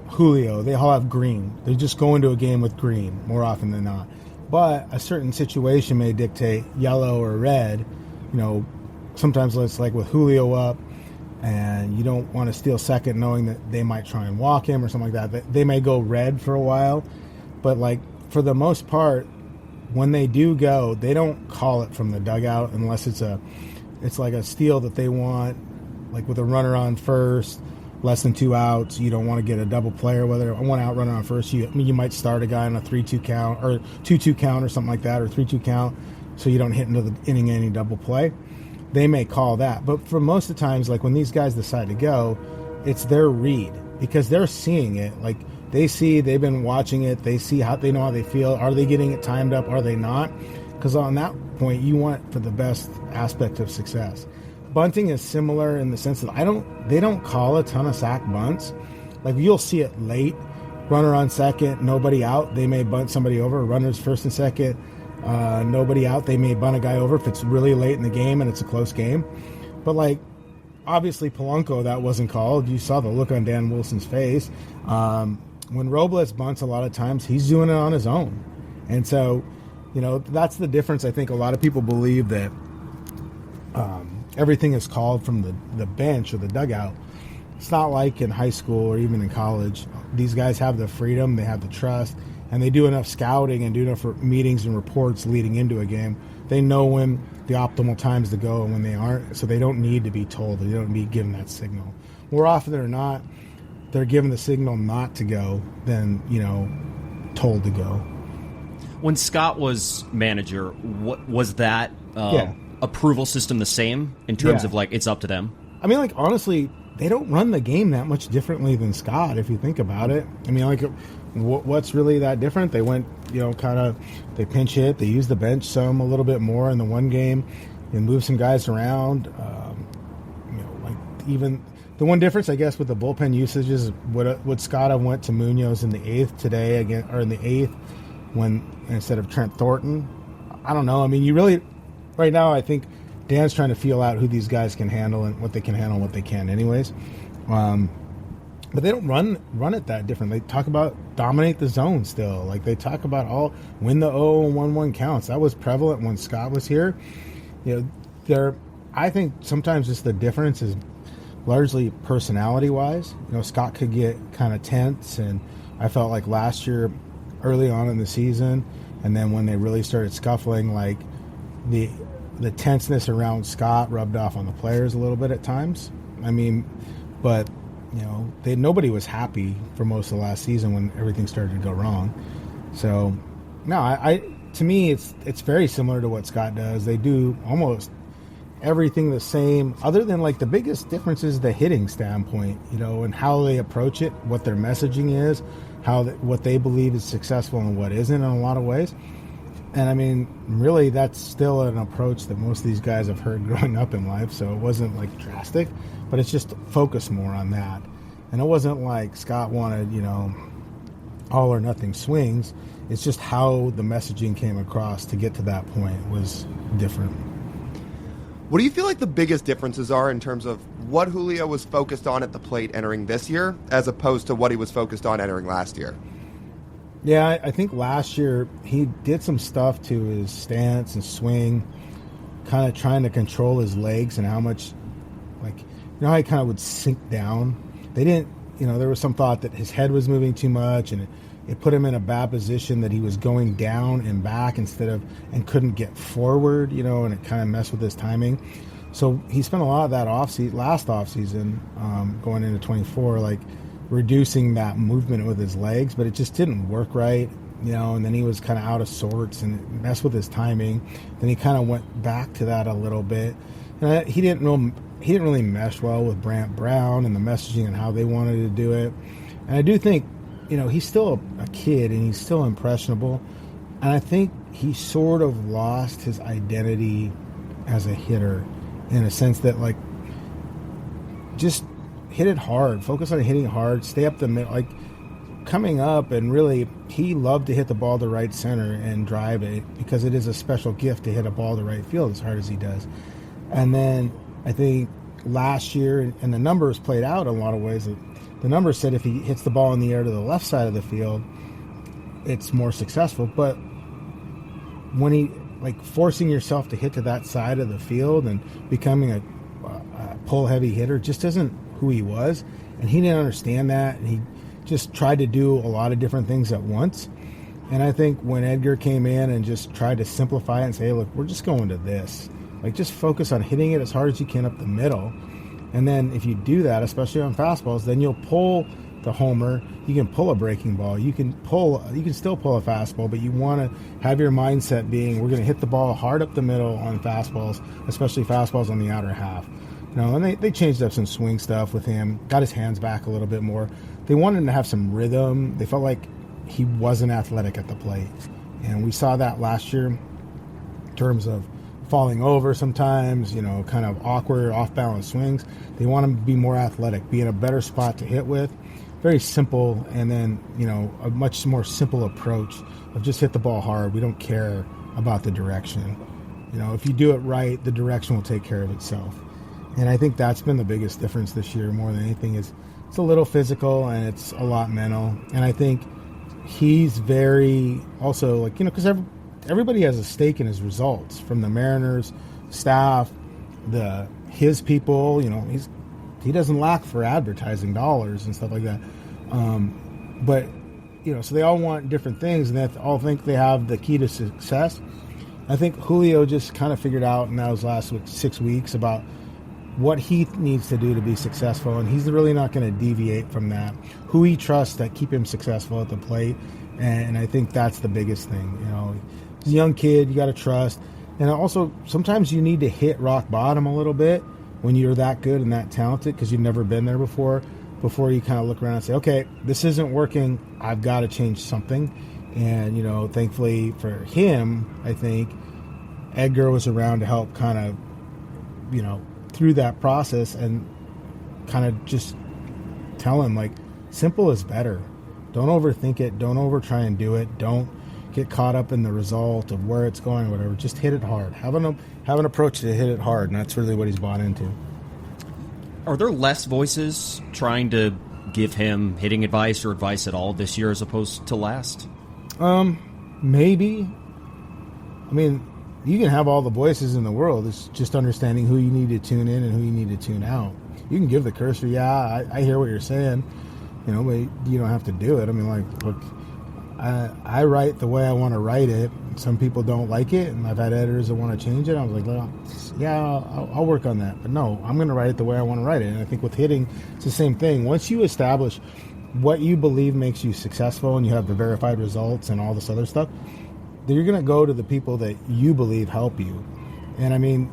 Julio, they all have green. They just go into a game with green more often than not. but a certain situation may dictate yellow or red. Sometimes it's like with Julio up, and you don't want to steal second knowing that they might try and walk him or something like that. They may go red for a while, but like for the most part, when they do go, they don't call it from the dugout unless it's like a steal that they want, like with a runner on first, less than 2 outs. You don't want to get a double play or whether a 1 out runner on first. You might start a guy on a 3-2 count or 2-2 count or something like that, or 3-2 count, so you don't hit into the inning any double play. They may call that. But for most of the times, like when these guys decide to go, it's their read because they're seeing it. Like they've been watching it. They see they know how they feel. Are they getting it timed up? Are they not? Because on that point, you want for the best aspect of success. Bunting is similar in the sense that they don't call a ton of sack bunts. Like you'll see it late. Runner on second, nobody out. They may bunt somebody over. Runners first and second. Nobody out, they may bunt a guy over if it's really late in the game and it's a close game. But like obviously Polanco, that wasn't called. You saw the look on Dan Wilson's face. When Robles bunts, a lot of times he's doing it on his own. And so that's the difference. I think a lot of people believe that everything is called from the bench or the dugout. It's not like in high school or even in college. These guys have the freedom, they have the trust, and they do enough scouting and do enough meetings and reports leading into a game. They know when the optimal times to go and when they aren't, so they don't need to be told. They don't need given that signal. More often than not, they're given the signal not to go than, told to go. When Scott was manager, what was that approval system the same in terms of like it's up to them? I mean, like honestly, they don't run the game that much differently than Scott if you think about it. I mean, like what's really that different? They went, they pinch hit, they used the bench a little bit more in the one game, and moved some guys around. Like even the one difference, I guess, with the bullpen usage is would Scott have went to Munoz in the 8th today again, or in the 8th instead of Trent Thornton? I don't know. I mean, you really right now, I think Dan's trying to feel out who these guys can handle and what they can handle and what they can anyways. But they don't run it that different. They talk about dominate the zone still. Like they talk about win the 0-1-1 counts. That was prevalent when Scott was here. I think sometimes just the difference is largely personality-wise. Scott could get kind of tense, and I felt like last year early on in the season, and then when they really started scuffling, like the tenseness around Scott rubbed off on the players a little bit at times. I mean, but nobody was happy for most of the last season when everything started to go wrong. So, no, to me, it's very similar to what Scott does. They do almost everything the same, other than like the biggest difference is the hitting standpoint, and how they approach it, what their messaging is, what they believe is successful and what isn't in a lot of ways. And I mean, really, that's still an approach that most of these guys have heard growing up in life. So it wasn't like drastic, but it's just focus more on that. And it wasn't like Scott wanted, all or nothing swings. It's just how the messaging came across to get to that point was different. What do you feel like the biggest differences are in terms of what Julio was focused on at the plate entering this year as opposed to what he was focused on entering last year? Yeah, I think last year he did some stuff to his stance and swing, kind of trying to control his legs and how much, how he kind of would sink down. They didn't, there was some thought that his head was moving too much and it put him in a bad position that he was going down and back and couldn't get forward, and it kind of messed with his timing. So he spent a lot of that last offseason, going into 24, reducing that movement with his legs, but it just didn't work right, and then he was kind of out of sorts and it messed with his timing. Then he kind of went back to that a little bit. And he didn't really mesh well with Brant Brown and the messaging and how they wanted to do it. And I do think, he's still a kid and he's still impressionable. And I think he sort of lost his identity as a hitter in a sense that, just hit it hard, focus on hitting hard, stay up the middle, coming up, and really he loved to hit the ball to right center and drive it because it is a special gift to hit a ball to right field as hard as he does. And then I think last year, and the numbers played out in a lot of ways, the numbers said if he hits the ball in the air to the left side of the field, it's more successful. But when he, like, forcing yourself to hit to that side of the field and becoming a pull heavy hitter just isn't who he was. And he didn't understand that. And he just tried to do a lot of different things at once. And I think when Edgar came in and just tried to simplify it and say, hey, look, we're just going to this. Like, just focus on hitting it as hard as you can up the middle. And then if you do that, especially on fastballs, then you'll pull the homer. You can pull a breaking ball. You can still pull a fastball, but you want to have your mindset being, we're going to hit the ball hard up the middle on fastballs, especially fastballs on the outer half. And they changed up some swing stuff with him, got his hands back a little bit more. They wanted him to have some rhythm. They felt like he wasn't athletic at the plate. And we saw that last year in terms of falling over sometimes, kind of awkward, off-balance swings. They want him to be more athletic, be in a better spot to hit with. Very simple, and then, a much more simple approach of just hit the ball hard. We don't care about the direction. If you do it right, the direction will take care of itself. And I think that's been the biggest difference this year more than anything is it's a little physical and it's a lot mental. And I think he's very also because everybody has a stake in his results, from the Mariners staff, his people. He doesn't lack for advertising dollars and stuff like that. But so they all want different things, and they all think they have the key to success. I think Julio just kind of figured out in those last 6 weeks about what he needs to do to be successful, and he's really not going to deviate from that. Who he trusts that keep him successful at the plate, and I think that's the biggest thing. He's a young kid, you got to trust. And also, sometimes you need to hit rock bottom a little bit when you're that good and that talented, because you've never been there before you kind of look around and say, okay, this isn't working, I've got to change something. And, thankfully for him, I think Edgar was around to help kind of, through that process and kind of just tell him, like, simple is better. Don't overthink it. Don't over try and do it. Don't get caught up in the result of where it's going or whatever. Just hit it hard. Have an approach to hit it hard, and that's really what he's bought into. Are there less voices trying to give him hitting advice or advice at all this year as opposed to last? Maybe. I mean, you can have all the voices in the world. It's just understanding who you need to tune in and who you need to tune out. You can give the cursor, I hear what you're saying, but you don't have to do it. I mean, look, I write the way I want to write it. Some people don't like it, and I've had editors that want to change it. I was like, well, I'll work on that. But no, I'm going to write it the way I want to write it. And I think with hitting, it's the same thing. Once you establish what you believe makes you successful and you have the verified results and all this other stuff, then you're going to go to the people that you believe help you. And I mean,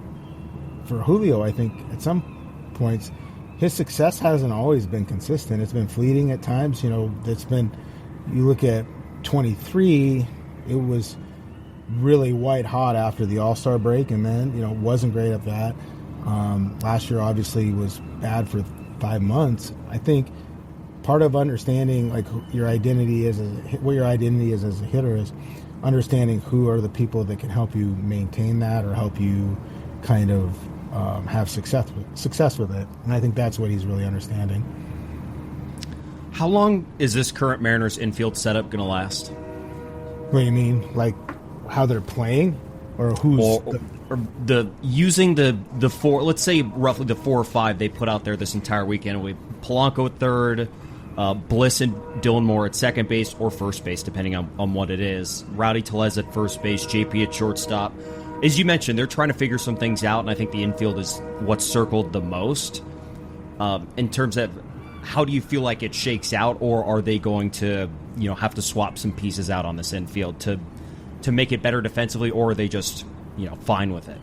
for Julio, I think at some points, his success hasn't always been consistent. It's been fleeting at times. It's been, you look at 23, it was really white hot after the All-Star break, and then, wasn't great at that. Last year, obviously, was bad for 5 months. I think part of understanding, like, your identity is what your identity is as a hitter is understanding who are the people that can help you maintain that or help you kind of have success with it. And I think that's what he's really understanding. How long is this current Mariners infield setup going to last? What do you mean? Like how they're playing? Or who's... using the four, let's say roughly the 4 or 5 they put out there this entire weekend with Polanco at third, Bliss and Dylan Moore at second base or first base, depending on what it is. Rowdy Tellez at first base, JP at shortstop. As you mentioned, they're trying to figure some things out, and I think the infield is what's circled the most. In terms of how do you feel like it shakes out, or are they going to have to swap some pieces out on this infield to make it better defensively, or are they just fine with it?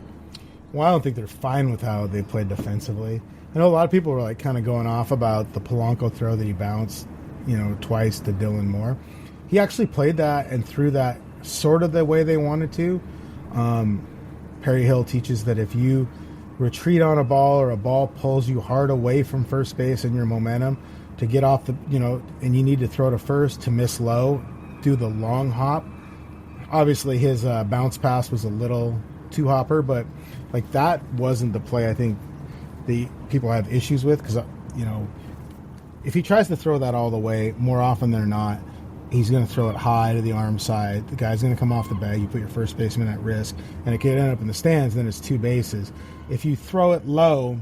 Well, I don't think they're fine with how they played defensively. I know a lot of people were like kind of going off about the Polanco throw that he bounced, twice to Dylan Moore. He actually played that and threw that sort of the way they wanted to. Perry Hill teaches that if you retreat on a ball or a ball pulls you hard away from first base and your momentum to get off the, and you need to throw to first to miss low, do the long hop. Obviously his bounce pass was a little too hopper, but like that wasn't the play I think the people have issues with, because if he tries to throw that all the way, more often than not, he's going to throw it high to the arm side. The guy's going to come off the bag. You put your first baseman at risk, and it could end up in the stands. Then it's 2 bases. If you throw it low,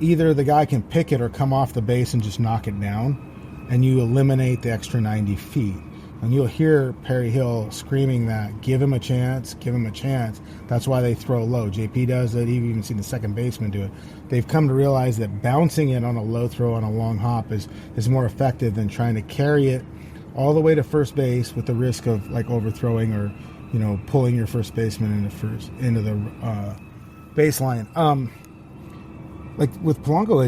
either the guy can pick it or come off the base and just knock it down, and you eliminate the extra 90 feet. And you'll hear Perry Hill screaming that, give him a chance, give him a chance. That's why they throw low. JP does it. You've even seen the second baseman do it. They've come to realize that bouncing it on a low throw on a long hop is more effective than trying to carry it all the way to first base with the risk of like overthrowing or, pulling your first baseman into the baseline. Like with Polanco,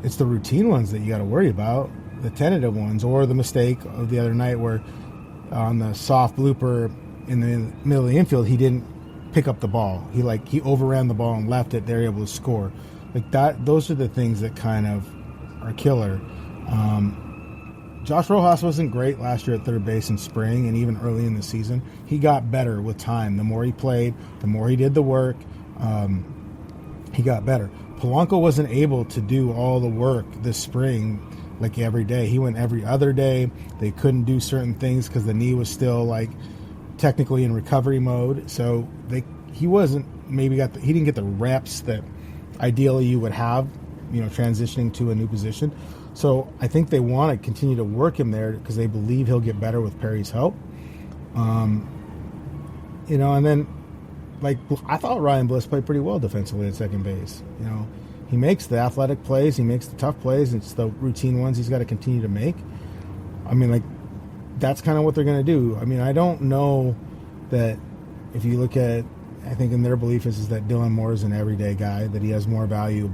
it's the routine ones that you got to worry about. The tentative ones, or the mistake of the other night where on the soft blooper in the middle of the infield, he didn't pick up the ball. He overran the ball and left it. They're able to score. Like that. Those are the things that kind of are killer. Josh Rojas wasn't great last year at third base in spring and even early in the season. He got better with time. The more he played, the more he did the work. He got better. Polanco wasn't able to do all the work this spring like every day. He went every other day. They couldn't do certain things because the knee was still like technically in recovery mode. So he didn't get the reps that ideally you would have, transitioning to a new position. So I think they want to continue to work him there because they believe he'll get better with Perry's help. And then like I thought Ryan Bliss played pretty well defensively at second base. He makes the athletic plays, he makes the tough plays, it's the routine ones he's got to continue to make. I mean, like, that's kind of what they're going to do. I mean, I don't know that if you look at, I think in their belief is that Dylan Moore is an everyday guy, that he has more value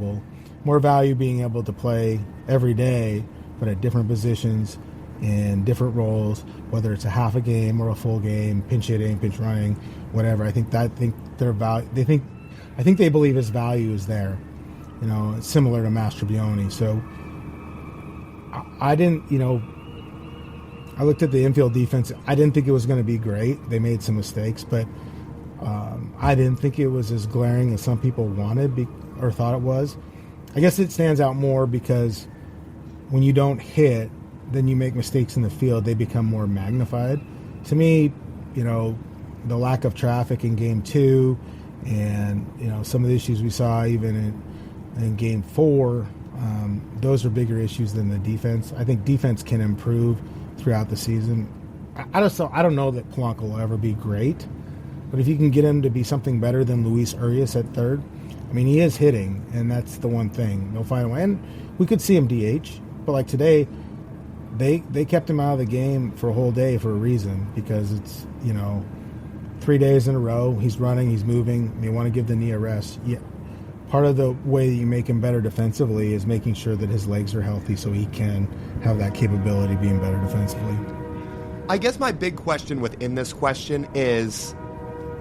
being able to play every day, but at different positions in different roles, whether it's a half a game or a full game, pinch hitting, pinch running, whatever. I think they believe his value is there. It's similar to Mastrobuoni. So I didn't, I looked at the infield defense. I didn't think it was going to be great. They made some mistakes, but I didn't think it was as glaring as some people wanted or thought it was. I guess it stands out more because when you don't hit, then you make mistakes in the field. They become more magnified. To me, the lack of traffic in Game 2 and, some of the issues we saw even in Game 4, those are bigger issues than the defense. I think defense can improve throughout the season. I don't know that Polanco will ever be great, but if you can get him to be something better than Luis Urias at third, I mean, he is hitting, and that's the one thing. They'll find a way. And we could see him DH, but like today, they kept him out of the game for a whole day for a reason, because it's, 3 days in a row, he's running, he's moving, they want to give the knee a rest. Yeah. Part of the way that you make him better defensively is making sure that his legs are healthy so he can have that capability of being better defensively. I guess my big question within this question is,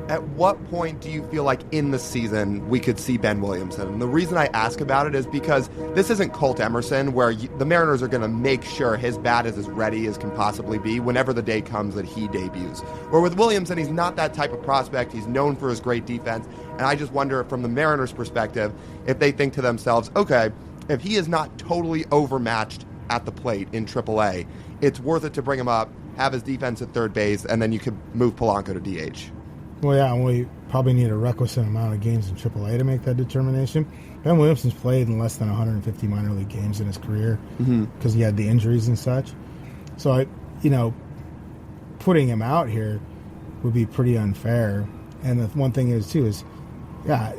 at what point do you feel like in the season we could see Ben Williamson? And the reason I ask about it is because this isn't Colt Emerson, where the Mariners are going to make sure his bat is as ready as can possibly be whenever the day comes that he debuts. Where with Williamson, he's not that type of prospect. He's known for his great defense. And I just wonder, from the Mariners' perspective, if they think to themselves, okay, if he is not totally overmatched at the plate in AAA, it's worth it to bring him up, have his defense at third base, and then you could move Polanco to DH. Well, yeah, and we probably need a requisite amount of games in AAA to make that determination. Ben Williamson's played in less than 150 minor league games in his career because he had the injuries and such. So, putting him out here would be pretty unfair. And the one thing is, too, is, yeah,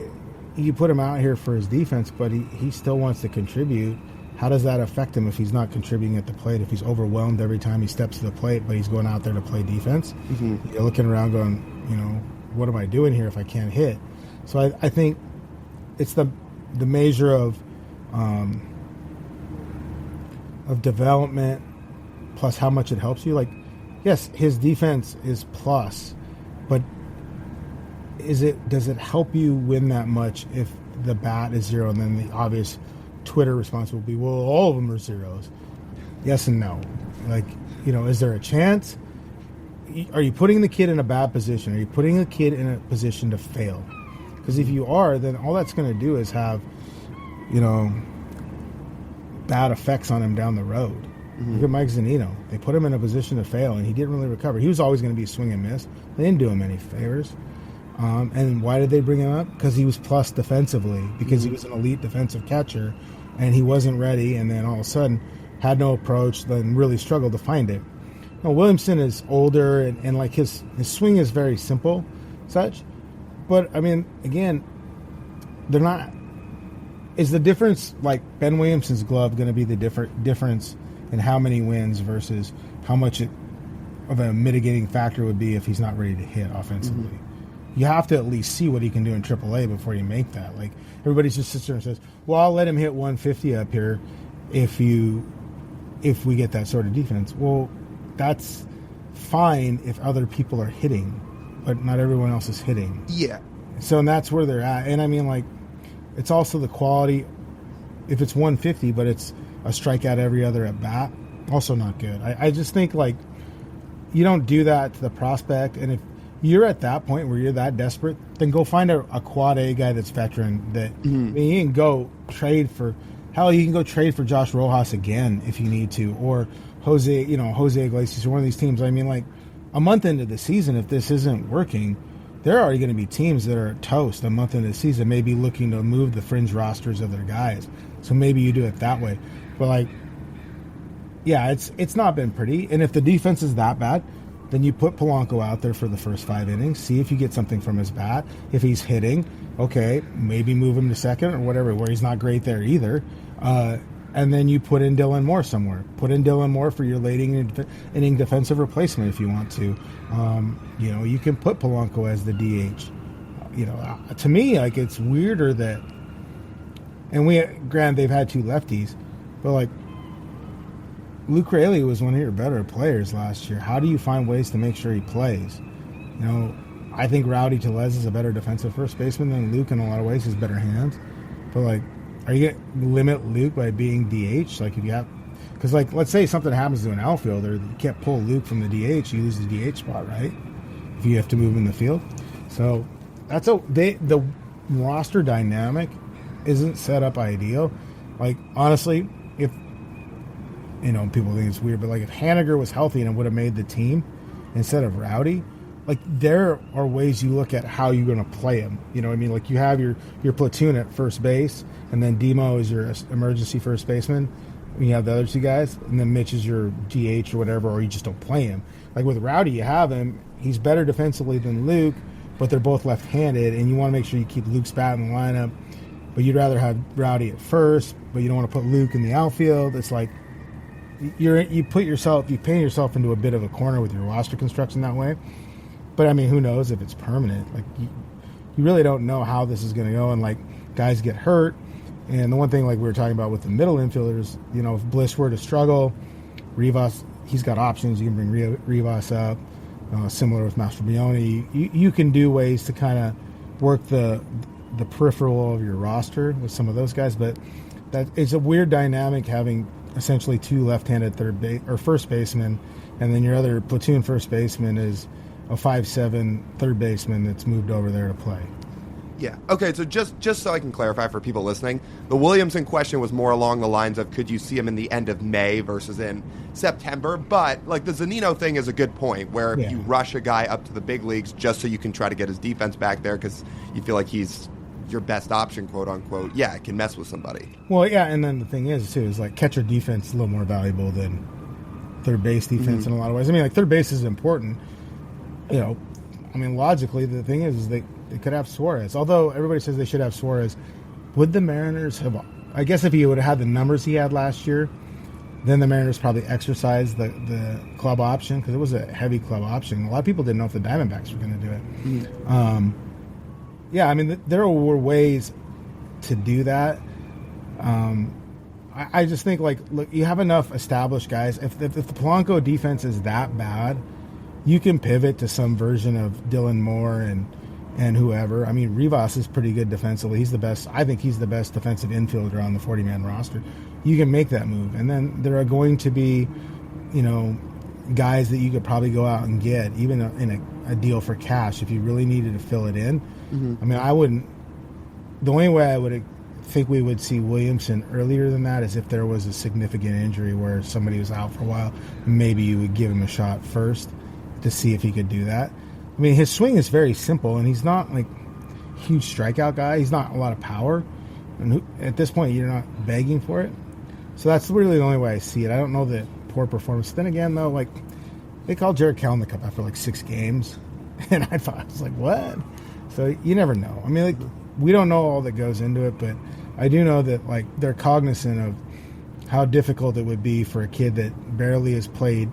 you put him out here for his defense, but he still wants to contribute. How does that affect him if he's not contributing at the plate, if he's overwhelmed every time he steps to the plate, but he's going out there to play defense? You're looking around going, what am I doing here if I can't hit? So I think it's the measure of development plus how much it helps you. Like, yes, his defense is plus, but does it help you win that much if the bat is zero? And then the obvious Twitter response will be, well, all of them are zeros. Yes and no. Like, is there a chance? Are you putting the kid in a bad position? Are you putting the kid in a position to fail? Because if you are, then all that's going to do is have, bad effects on him down the road. Look at Mike Zunino. They put him in a position to fail, and he didn't really recover. He was always going to be swing and miss. They didn't do him any favors. And why did they bring him up? Because he was plus defensively, because he was an elite defensive catcher, and he wasn't ready, and then all of a sudden had no approach, then really struggled to find it. Now, Williamson is older, and like his swing is very simple, such. But, I mean, again, they're not... Is the difference, like Ben Williamson's glove, going to be the difference in how many wins versus how much of a mitigating factor would be if he's not ready to hit offensively? You have to at least see what he can do in AAA before you make that. Like, everybody just sits there and says, well, I'll let him hit 150 up here if we get that sort of defense. Well, that's fine if other people are hitting, but not everyone else is hitting. Yeah. So, and that's where they're at. And I mean, like, it's also the quality. If it's 150, but it's a strikeout every other at bat, also not good. I just think, like, you don't do that to the prospect. And if you're at that point where you're that desperate, then go find a quad A guy that's veteran. That I mean, you can go trade for. Hell, you can go trade for Josh Rojas again if you need to, or Jose Iglesias, or one of these teams. I mean, like, a month into the season, if this isn't working, there are already going to be teams that are toast a month into the season, maybe looking to move the fringe rosters of their guys. So maybe you do it that way. But, like, yeah, it's not been pretty. And if the defense is that bad, then you put Polanco out there for the first 5 innings, see if you get something from his bat. If he's hitting, okay, maybe move him to second or whatever, where he's not great there either. And then you put in Dylan Moore somewhere. Put in Dylan Moore for your late inning defensive replacement if you want to. You can put Polanco as the DH. To me, like, it's weirder that, and granted they've had 2 lefties, but, like, Luke Raley was one of your better players last year. How do you find ways to make sure he plays? I think Rowdy Tellez is a better defensive first baseman than Luke in a lot of ways. He's better hands. But, like, are you going to limit Luke by being DH? Like, if you have... Because, like, let's say something happens to an outfielder. You can't pull Luke from the DH. You lose the DH spot, right? If you have to move in the field. So, the roster dynamic isn't set up ideal. Like, honestly, if... people think it's weird, but, like, if Haniger was healthy and it would have made the team instead of Rowdy, like, there are ways you look at how you're going to play him. You know what I mean? Like, you have your platoon at first base, and then Demo is your emergency first baseman. You have the other 2 guys, and then Mitch is your DH or whatever, or you just don't play him. Like, with Rowdy, you have him. He's better defensively than Luke, but they're both left-handed, and you want to make sure you keep Luke's bat in the lineup. But you'd rather have Rowdy at first, but you don't want to put Luke in the outfield. It's like, you paint yourself into a bit of a corner with your roster construction that way. But I mean, who knows if it's permanent? Like, you really don't know how this is going to go, and, like, guys get hurt. And the one thing, like we were talking about with the middle infielders, if Bliss were to struggle, Rivas, he's got options. You can bring Rivas up. Similar with Mastrobuoni, you can do ways to kind of work the peripheral of your roster with some of those guys. But that it's a weird dynamic having essentially 2 left-handed first basemen, and then your other platoon first baseman is a 5'7" third baseman that's moved over there to play. Yeah. Okay, so just so I can clarify for people listening, the Williamson question was more along the lines of could you see him in the end of May versus in September? But, like, the Zunino thing is a good point, where if you rush a guy up to the big leagues just so you can try to get his defense back there because you feel like he's your best option, quote unquote, yeah, it can mess with somebody. Well, yeah, and then the thing is, too, is, like, catcher defense is a little more valuable than third base defense in a lot of ways. I mean, like, third base is important. Logically, the thing is they could have Suarez. Although everybody says they should have Suarez, would the Mariners have... I guess if he would have had the numbers he had last year, then the Mariners probably exercised the club option, because it was a heavy club option. A lot of people didn't know if the Diamondbacks were going to do it. There were ways to do that. I just think, like, look, you have enough established guys. If the Polanco defense is that bad, you can pivot to some version of Dylan Moore and whoever. I mean, Rivas is pretty good defensively. He's the best. I think he's the best defensive infielder on the 40-man roster. You can make that move. And then there are going to be, guys that you could probably go out and get, even in a deal for cash, if you really needed to fill it in. I mean, I wouldn't. The only way I would think we would see Williamson earlier than that is if there was a significant injury where somebody was out for a while. Maybe you would give him a shot first to see if he could do that. I mean, his swing is very simple, and he's not like a huge strikeout guy. He's not a lot of power. And at this point, you're not begging for it. So that's really the only way I see it. I don't know that poor performance. Then again, though, like, they called Jared Kelenic up after like 6 games. And I was like, what? So you never know. I mean, like, we don't know all that goes into it, but I do know that, like, they're cognizant of how difficult it would be for a kid that barely has played,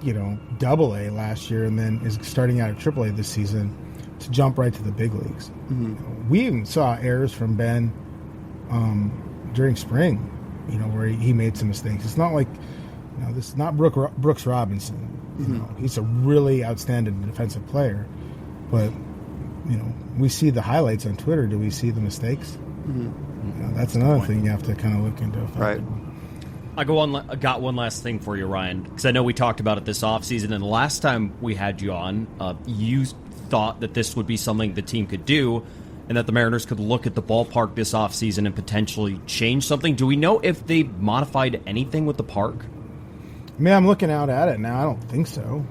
AA last year and then is starting out at AAA this season to jump right to the big leagues. Mm-hmm. We even saw errors from Ben during spring, where he made some mistakes. It's not like, this is not Brooks Robinson. He's a really outstanding defensive player, but we see the highlights on Twitter. Do we see the mistakes? Mm-hmm. That's another thing you have to kind of look into. Right. I got one last thing for you, Ryan, because I know we talked about it this offseason, and the last time we had you on, you thought that this would be something the team could do, and that the Mariners could look at the ballpark this offseason and potentially change something. Do we know if they modified anything with the park? I mean, I'm looking out at it now. I don't think so.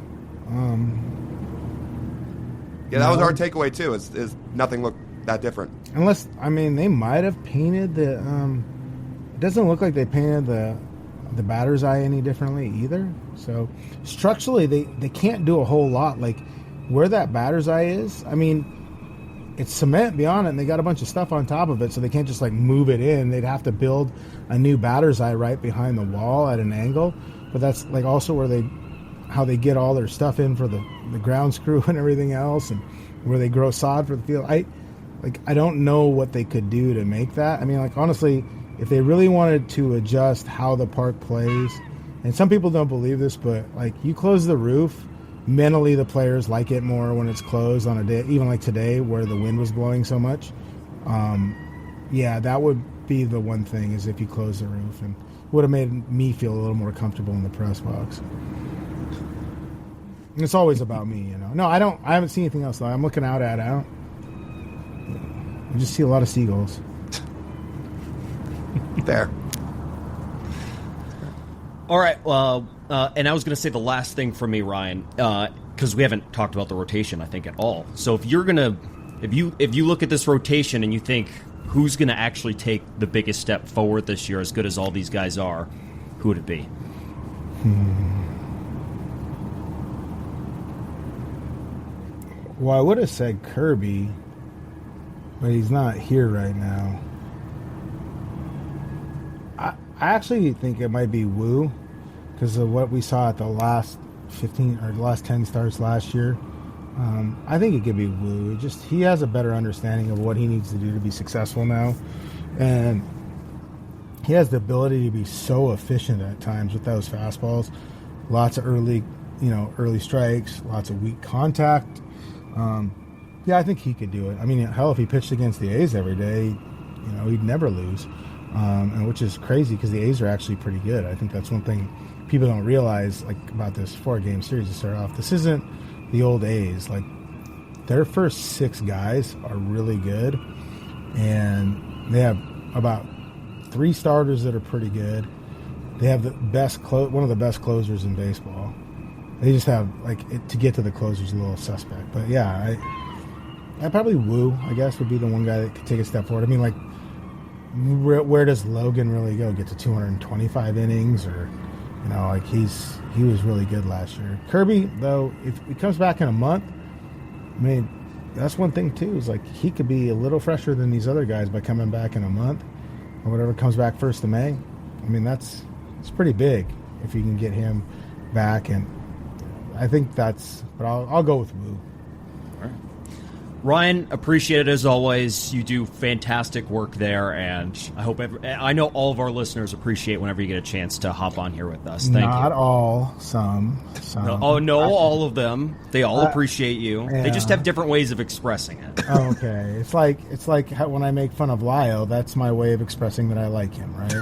Yeah, that was our takeaway too. Is nothing looked that different? Unless, they might have painted the. It doesn't look like they painted the batter's eye any differently either. So structurally, they can't do a whole lot. Like where that batter's eye is, it's cement beyond it, and they got a bunch of stuff on top of it, so they can't just like move it in. They'd have to build a new batter's eye right behind the wall at an angle. But that's like also how they get all their stuff in for the ground screw and everything else, and where they grow sod for the field. I don't know what they could do to make that. Honestly, if they really wanted to adjust how the park plays, and some people don't believe this, but like you close the roof, mentally the players like it more when it's closed on a day, even like today where the wind was blowing so much. That would be the one thing, is if you close the roof, and would have made me feel a little more comfortable in the press box. And it's always about me, No, I haven't seen anything else though. I'm looking out at it. I just see a lot of seagulls. There. All right. Well, and I was going to say the last thing for me, Ryan, because we haven't talked about the rotation, I think, at all. So if you look at this rotation and you think who's going to actually take the biggest step forward this year, as good as all these guys are, who would it be? Well, I would have said Kirby, but he's not here right now. I actually think it might be Wu, because of what we saw at the last 15 or the last 10 starts last year. I think it could be Wu. He has a better understanding of what he needs to do to be successful now, and he has the ability to be so efficient at times with those fastballs. Lots of early strikes, lots of weak contact. I think he could do it. Hell, if he pitched against the A's every day, he'd never lose. And which is crazy because the A's are actually pretty good. I think that's one thing people don't realize, like, about this 4-game series to start off. This isn't the old A's. Like, their first 6 guys are really good, and they have about 3 starters that are pretty good. They have the best one of the best closers in baseball. They just have, to get to the closers a little suspect. But yeah, I probably Wu, I guess, would be the one guy that could take a step forward. Where does Logan really go? Get to 225 innings, or he was really good last year. Kirby, though, if he comes back in a month, that's one thing too. Is he could be a little fresher than these other guys by coming back in a month, or whatever comes back 1st of May. It's pretty big if you can get him back, and I think but I'll go with Wu. Ryan, appreciate it as always. You do fantastic work there, and I know all of our listeners appreciate whenever you get a chance to hop on here with us. Thank you. Not all, some. No, all of them. They all appreciate you. Yeah. They just have different ways of expressing it. Okay, it's like when I make fun of Lyle. That's my way of expressing that I like him, right?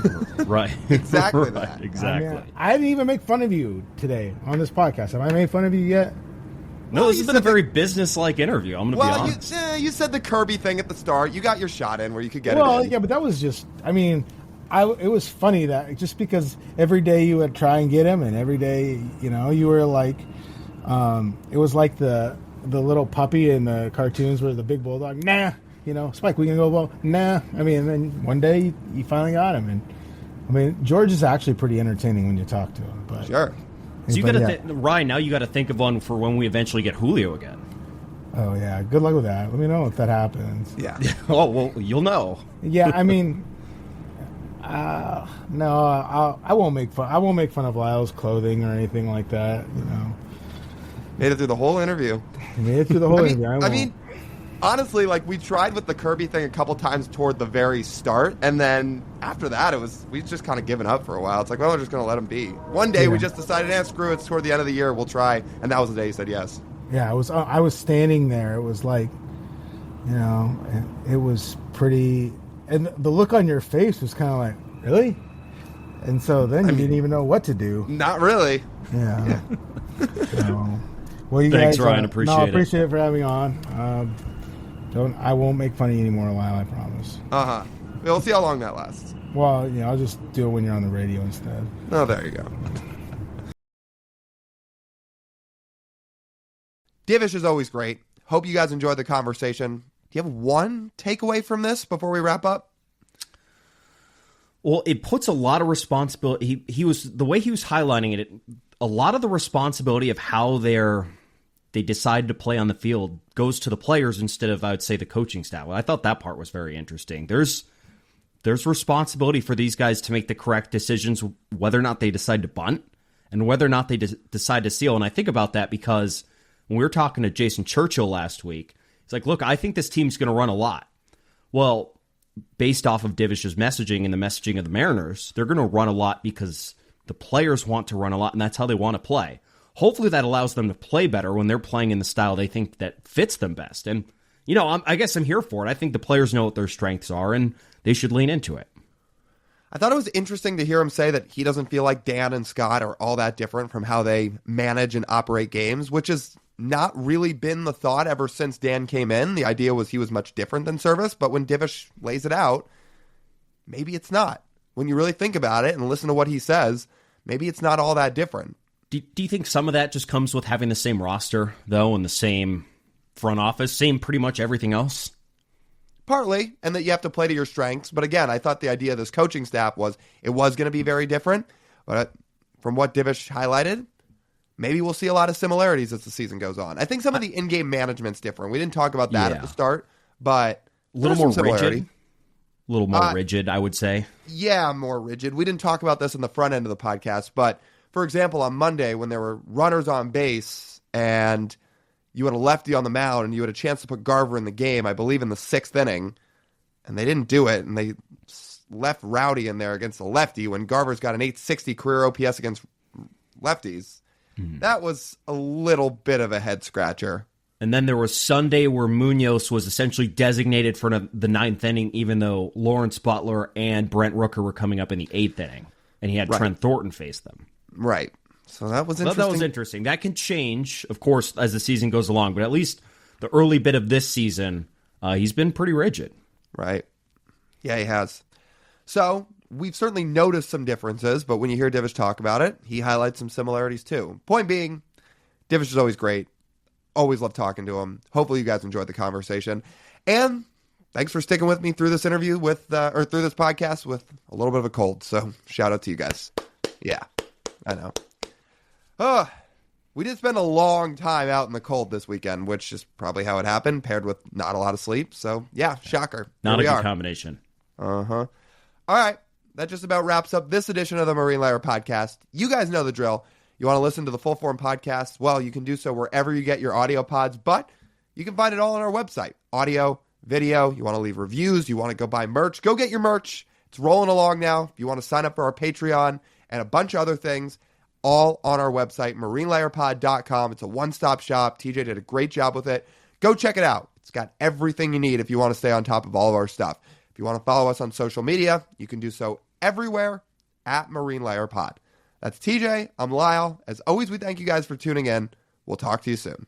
Right. Exactly. Right. Exactly. I didn't even make fun of you today on this podcast. Have I made fun of you yet? No, this has been a very business-like interview. I'm going to be honest. You said the Kirby thing at the start. You got your shot in where you could get it in. Yeah, but that was just, I mean, it was funny that just because every day you would try and get him, and every day, you were like, it was like the little puppy in the cartoons where the big bulldog, nah, Spike, we can go ball, nah. I mean, and then one day you finally got him, and I mean, George is actually pretty entertaining when you talk to him. But sure. So you got to Ryan. Now you got to think of one for when we eventually get Julio again. Oh yeah, good luck with that. Let me know if that happens. Yeah. Oh well, you'll know. Yeah, I mean, no, I won't make fun. I won't make fun of Lyle's clothing or anything like that. Made it through the whole interview. I mean, honestly, like we tried with the Kirby thing a couple times toward the very start, and then after that, we just kind of given up for a while. It's like, well, we're just going to let him be. One day we just decided, screw it. It's toward the end of the year. We'll try, and that was the day he said yes. Yeah, I was standing there. It was like, it was pretty, and the look on your face was kind of like, really? And so then you didn't even know what to do. Not really. Yeah. Well, you Thanks, guys, Ryan. Appreciate it. Appreciate it for having me on. I won't make fun of you anymore, Lyle. I promise. We'll see how long that lasts. Well, I'll just do it when you're on the radio instead. Oh, there you go. Divish is always great. Hope you guys enjoyed the conversation. Do you have one takeaway from this before we wrap up? Well, it puts a lot of responsibility. He was the way he was highlighting it. A lot of the responsibility of how they decide to play on the field goes to the players instead of, I would say, the coaching staff. Well, I thought that part was very interesting. There's responsibility for these guys to make the correct decisions, whether or not they decide to bunt and whether or not they decide to seal. And I think about that because when we were talking to Jason Churchill last week, he's like, look, I think this team's going to run a lot. Well, based off of Divish's messaging and the messaging of the Mariners, they're going to run a lot because the players want to run a lot, and that's how they want to play. Hopefully that allows them to play better when they're playing in the style they think that fits them best. And, I guess I'm here for it. I think the players know what their strengths are, and they should lean into it. I thought it was interesting to hear him say that he doesn't feel like Dan and Scott are all that different from how they manage and operate games, which has not really been the thought ever since Dan came in. The idea was he was much different than Service, but when Divish lays it out, maybe it's not. When you really think about it and listen to what he says, maybe it's not all that different. Do you think some of that just comes with having the same roster, though, and the same front office, same pretty much everything else? Partly, and that you have to play to your strengths. But again, I thought the idea of this coaching staff was it was going to be very different. But from what Divish highlighted, maybe we'll see a lot of similarities as the season goes on. I think some of the in-game management's different. We didn't talk about that at the start, but a little more rigid. A little more rigid, I would say. Yeah, more rigid. We didn't talk about this in the front end of the podcast, but for example, on Monday when there were runners on base and you had a lefty on the mound and you had a chance to put Garver in the game, I believe in the 6th inning, and they didn't do it, and they left Rowdy in there against a lefty when Garver's got an 860 career OPS against lefties. That was a little bit of a head scratcher. And then there was Sunday where Munoz was essentially designated for the 9th inning, even though Lawrence Butler and Brent Rooker were coming up in the 8th inning, and he had Trent Thornton face them. Right. So that was interesting. That was interesting. That can change, of course, as the season goes along, but at least the early bit of this season, he's been pretty rigid. Right. Yeah, he has. So we've certainly noticed some differences, but when you hear Divish talk about it, he highlights some similarities too. Point being, Divish is always great. Always love talking to him. Hopefully you guys enjoyed the conversation. And thanks for sticking with me through this interview through this podcast with a little bit of a cold. So shout out to you guys. Yeah, I know. We did spend a long time out in the cold this weekend, which is probably how it happened, paired with not a lot of sleep. So yeah, shocker. Not a good combination. All right. That just about wraps up this edition of the Marine Layer Podcast. You guys know the drill. You want to listen to the full form podcast? Well, you can do so wherever you get your audio pods, but you can find it all on our website. Audio, video. You want to leave reviews. You want to go buy merch. Go get your merch. It's rolling along now. If you want to sign up for our Patreon and a bunch of other things, all on our website, marinelayerpod.com. It's a one-stop shop. TJ did a great job with it. Go check it out. It's got everything you need if you want to stay on top of all of our stuff. If you want to follow us on social media, you can do so everywhere at Marine Layer Pod. That's TJ. I'm Lyle. As always, we thank you guys for tuning in. We'll talk to you soon.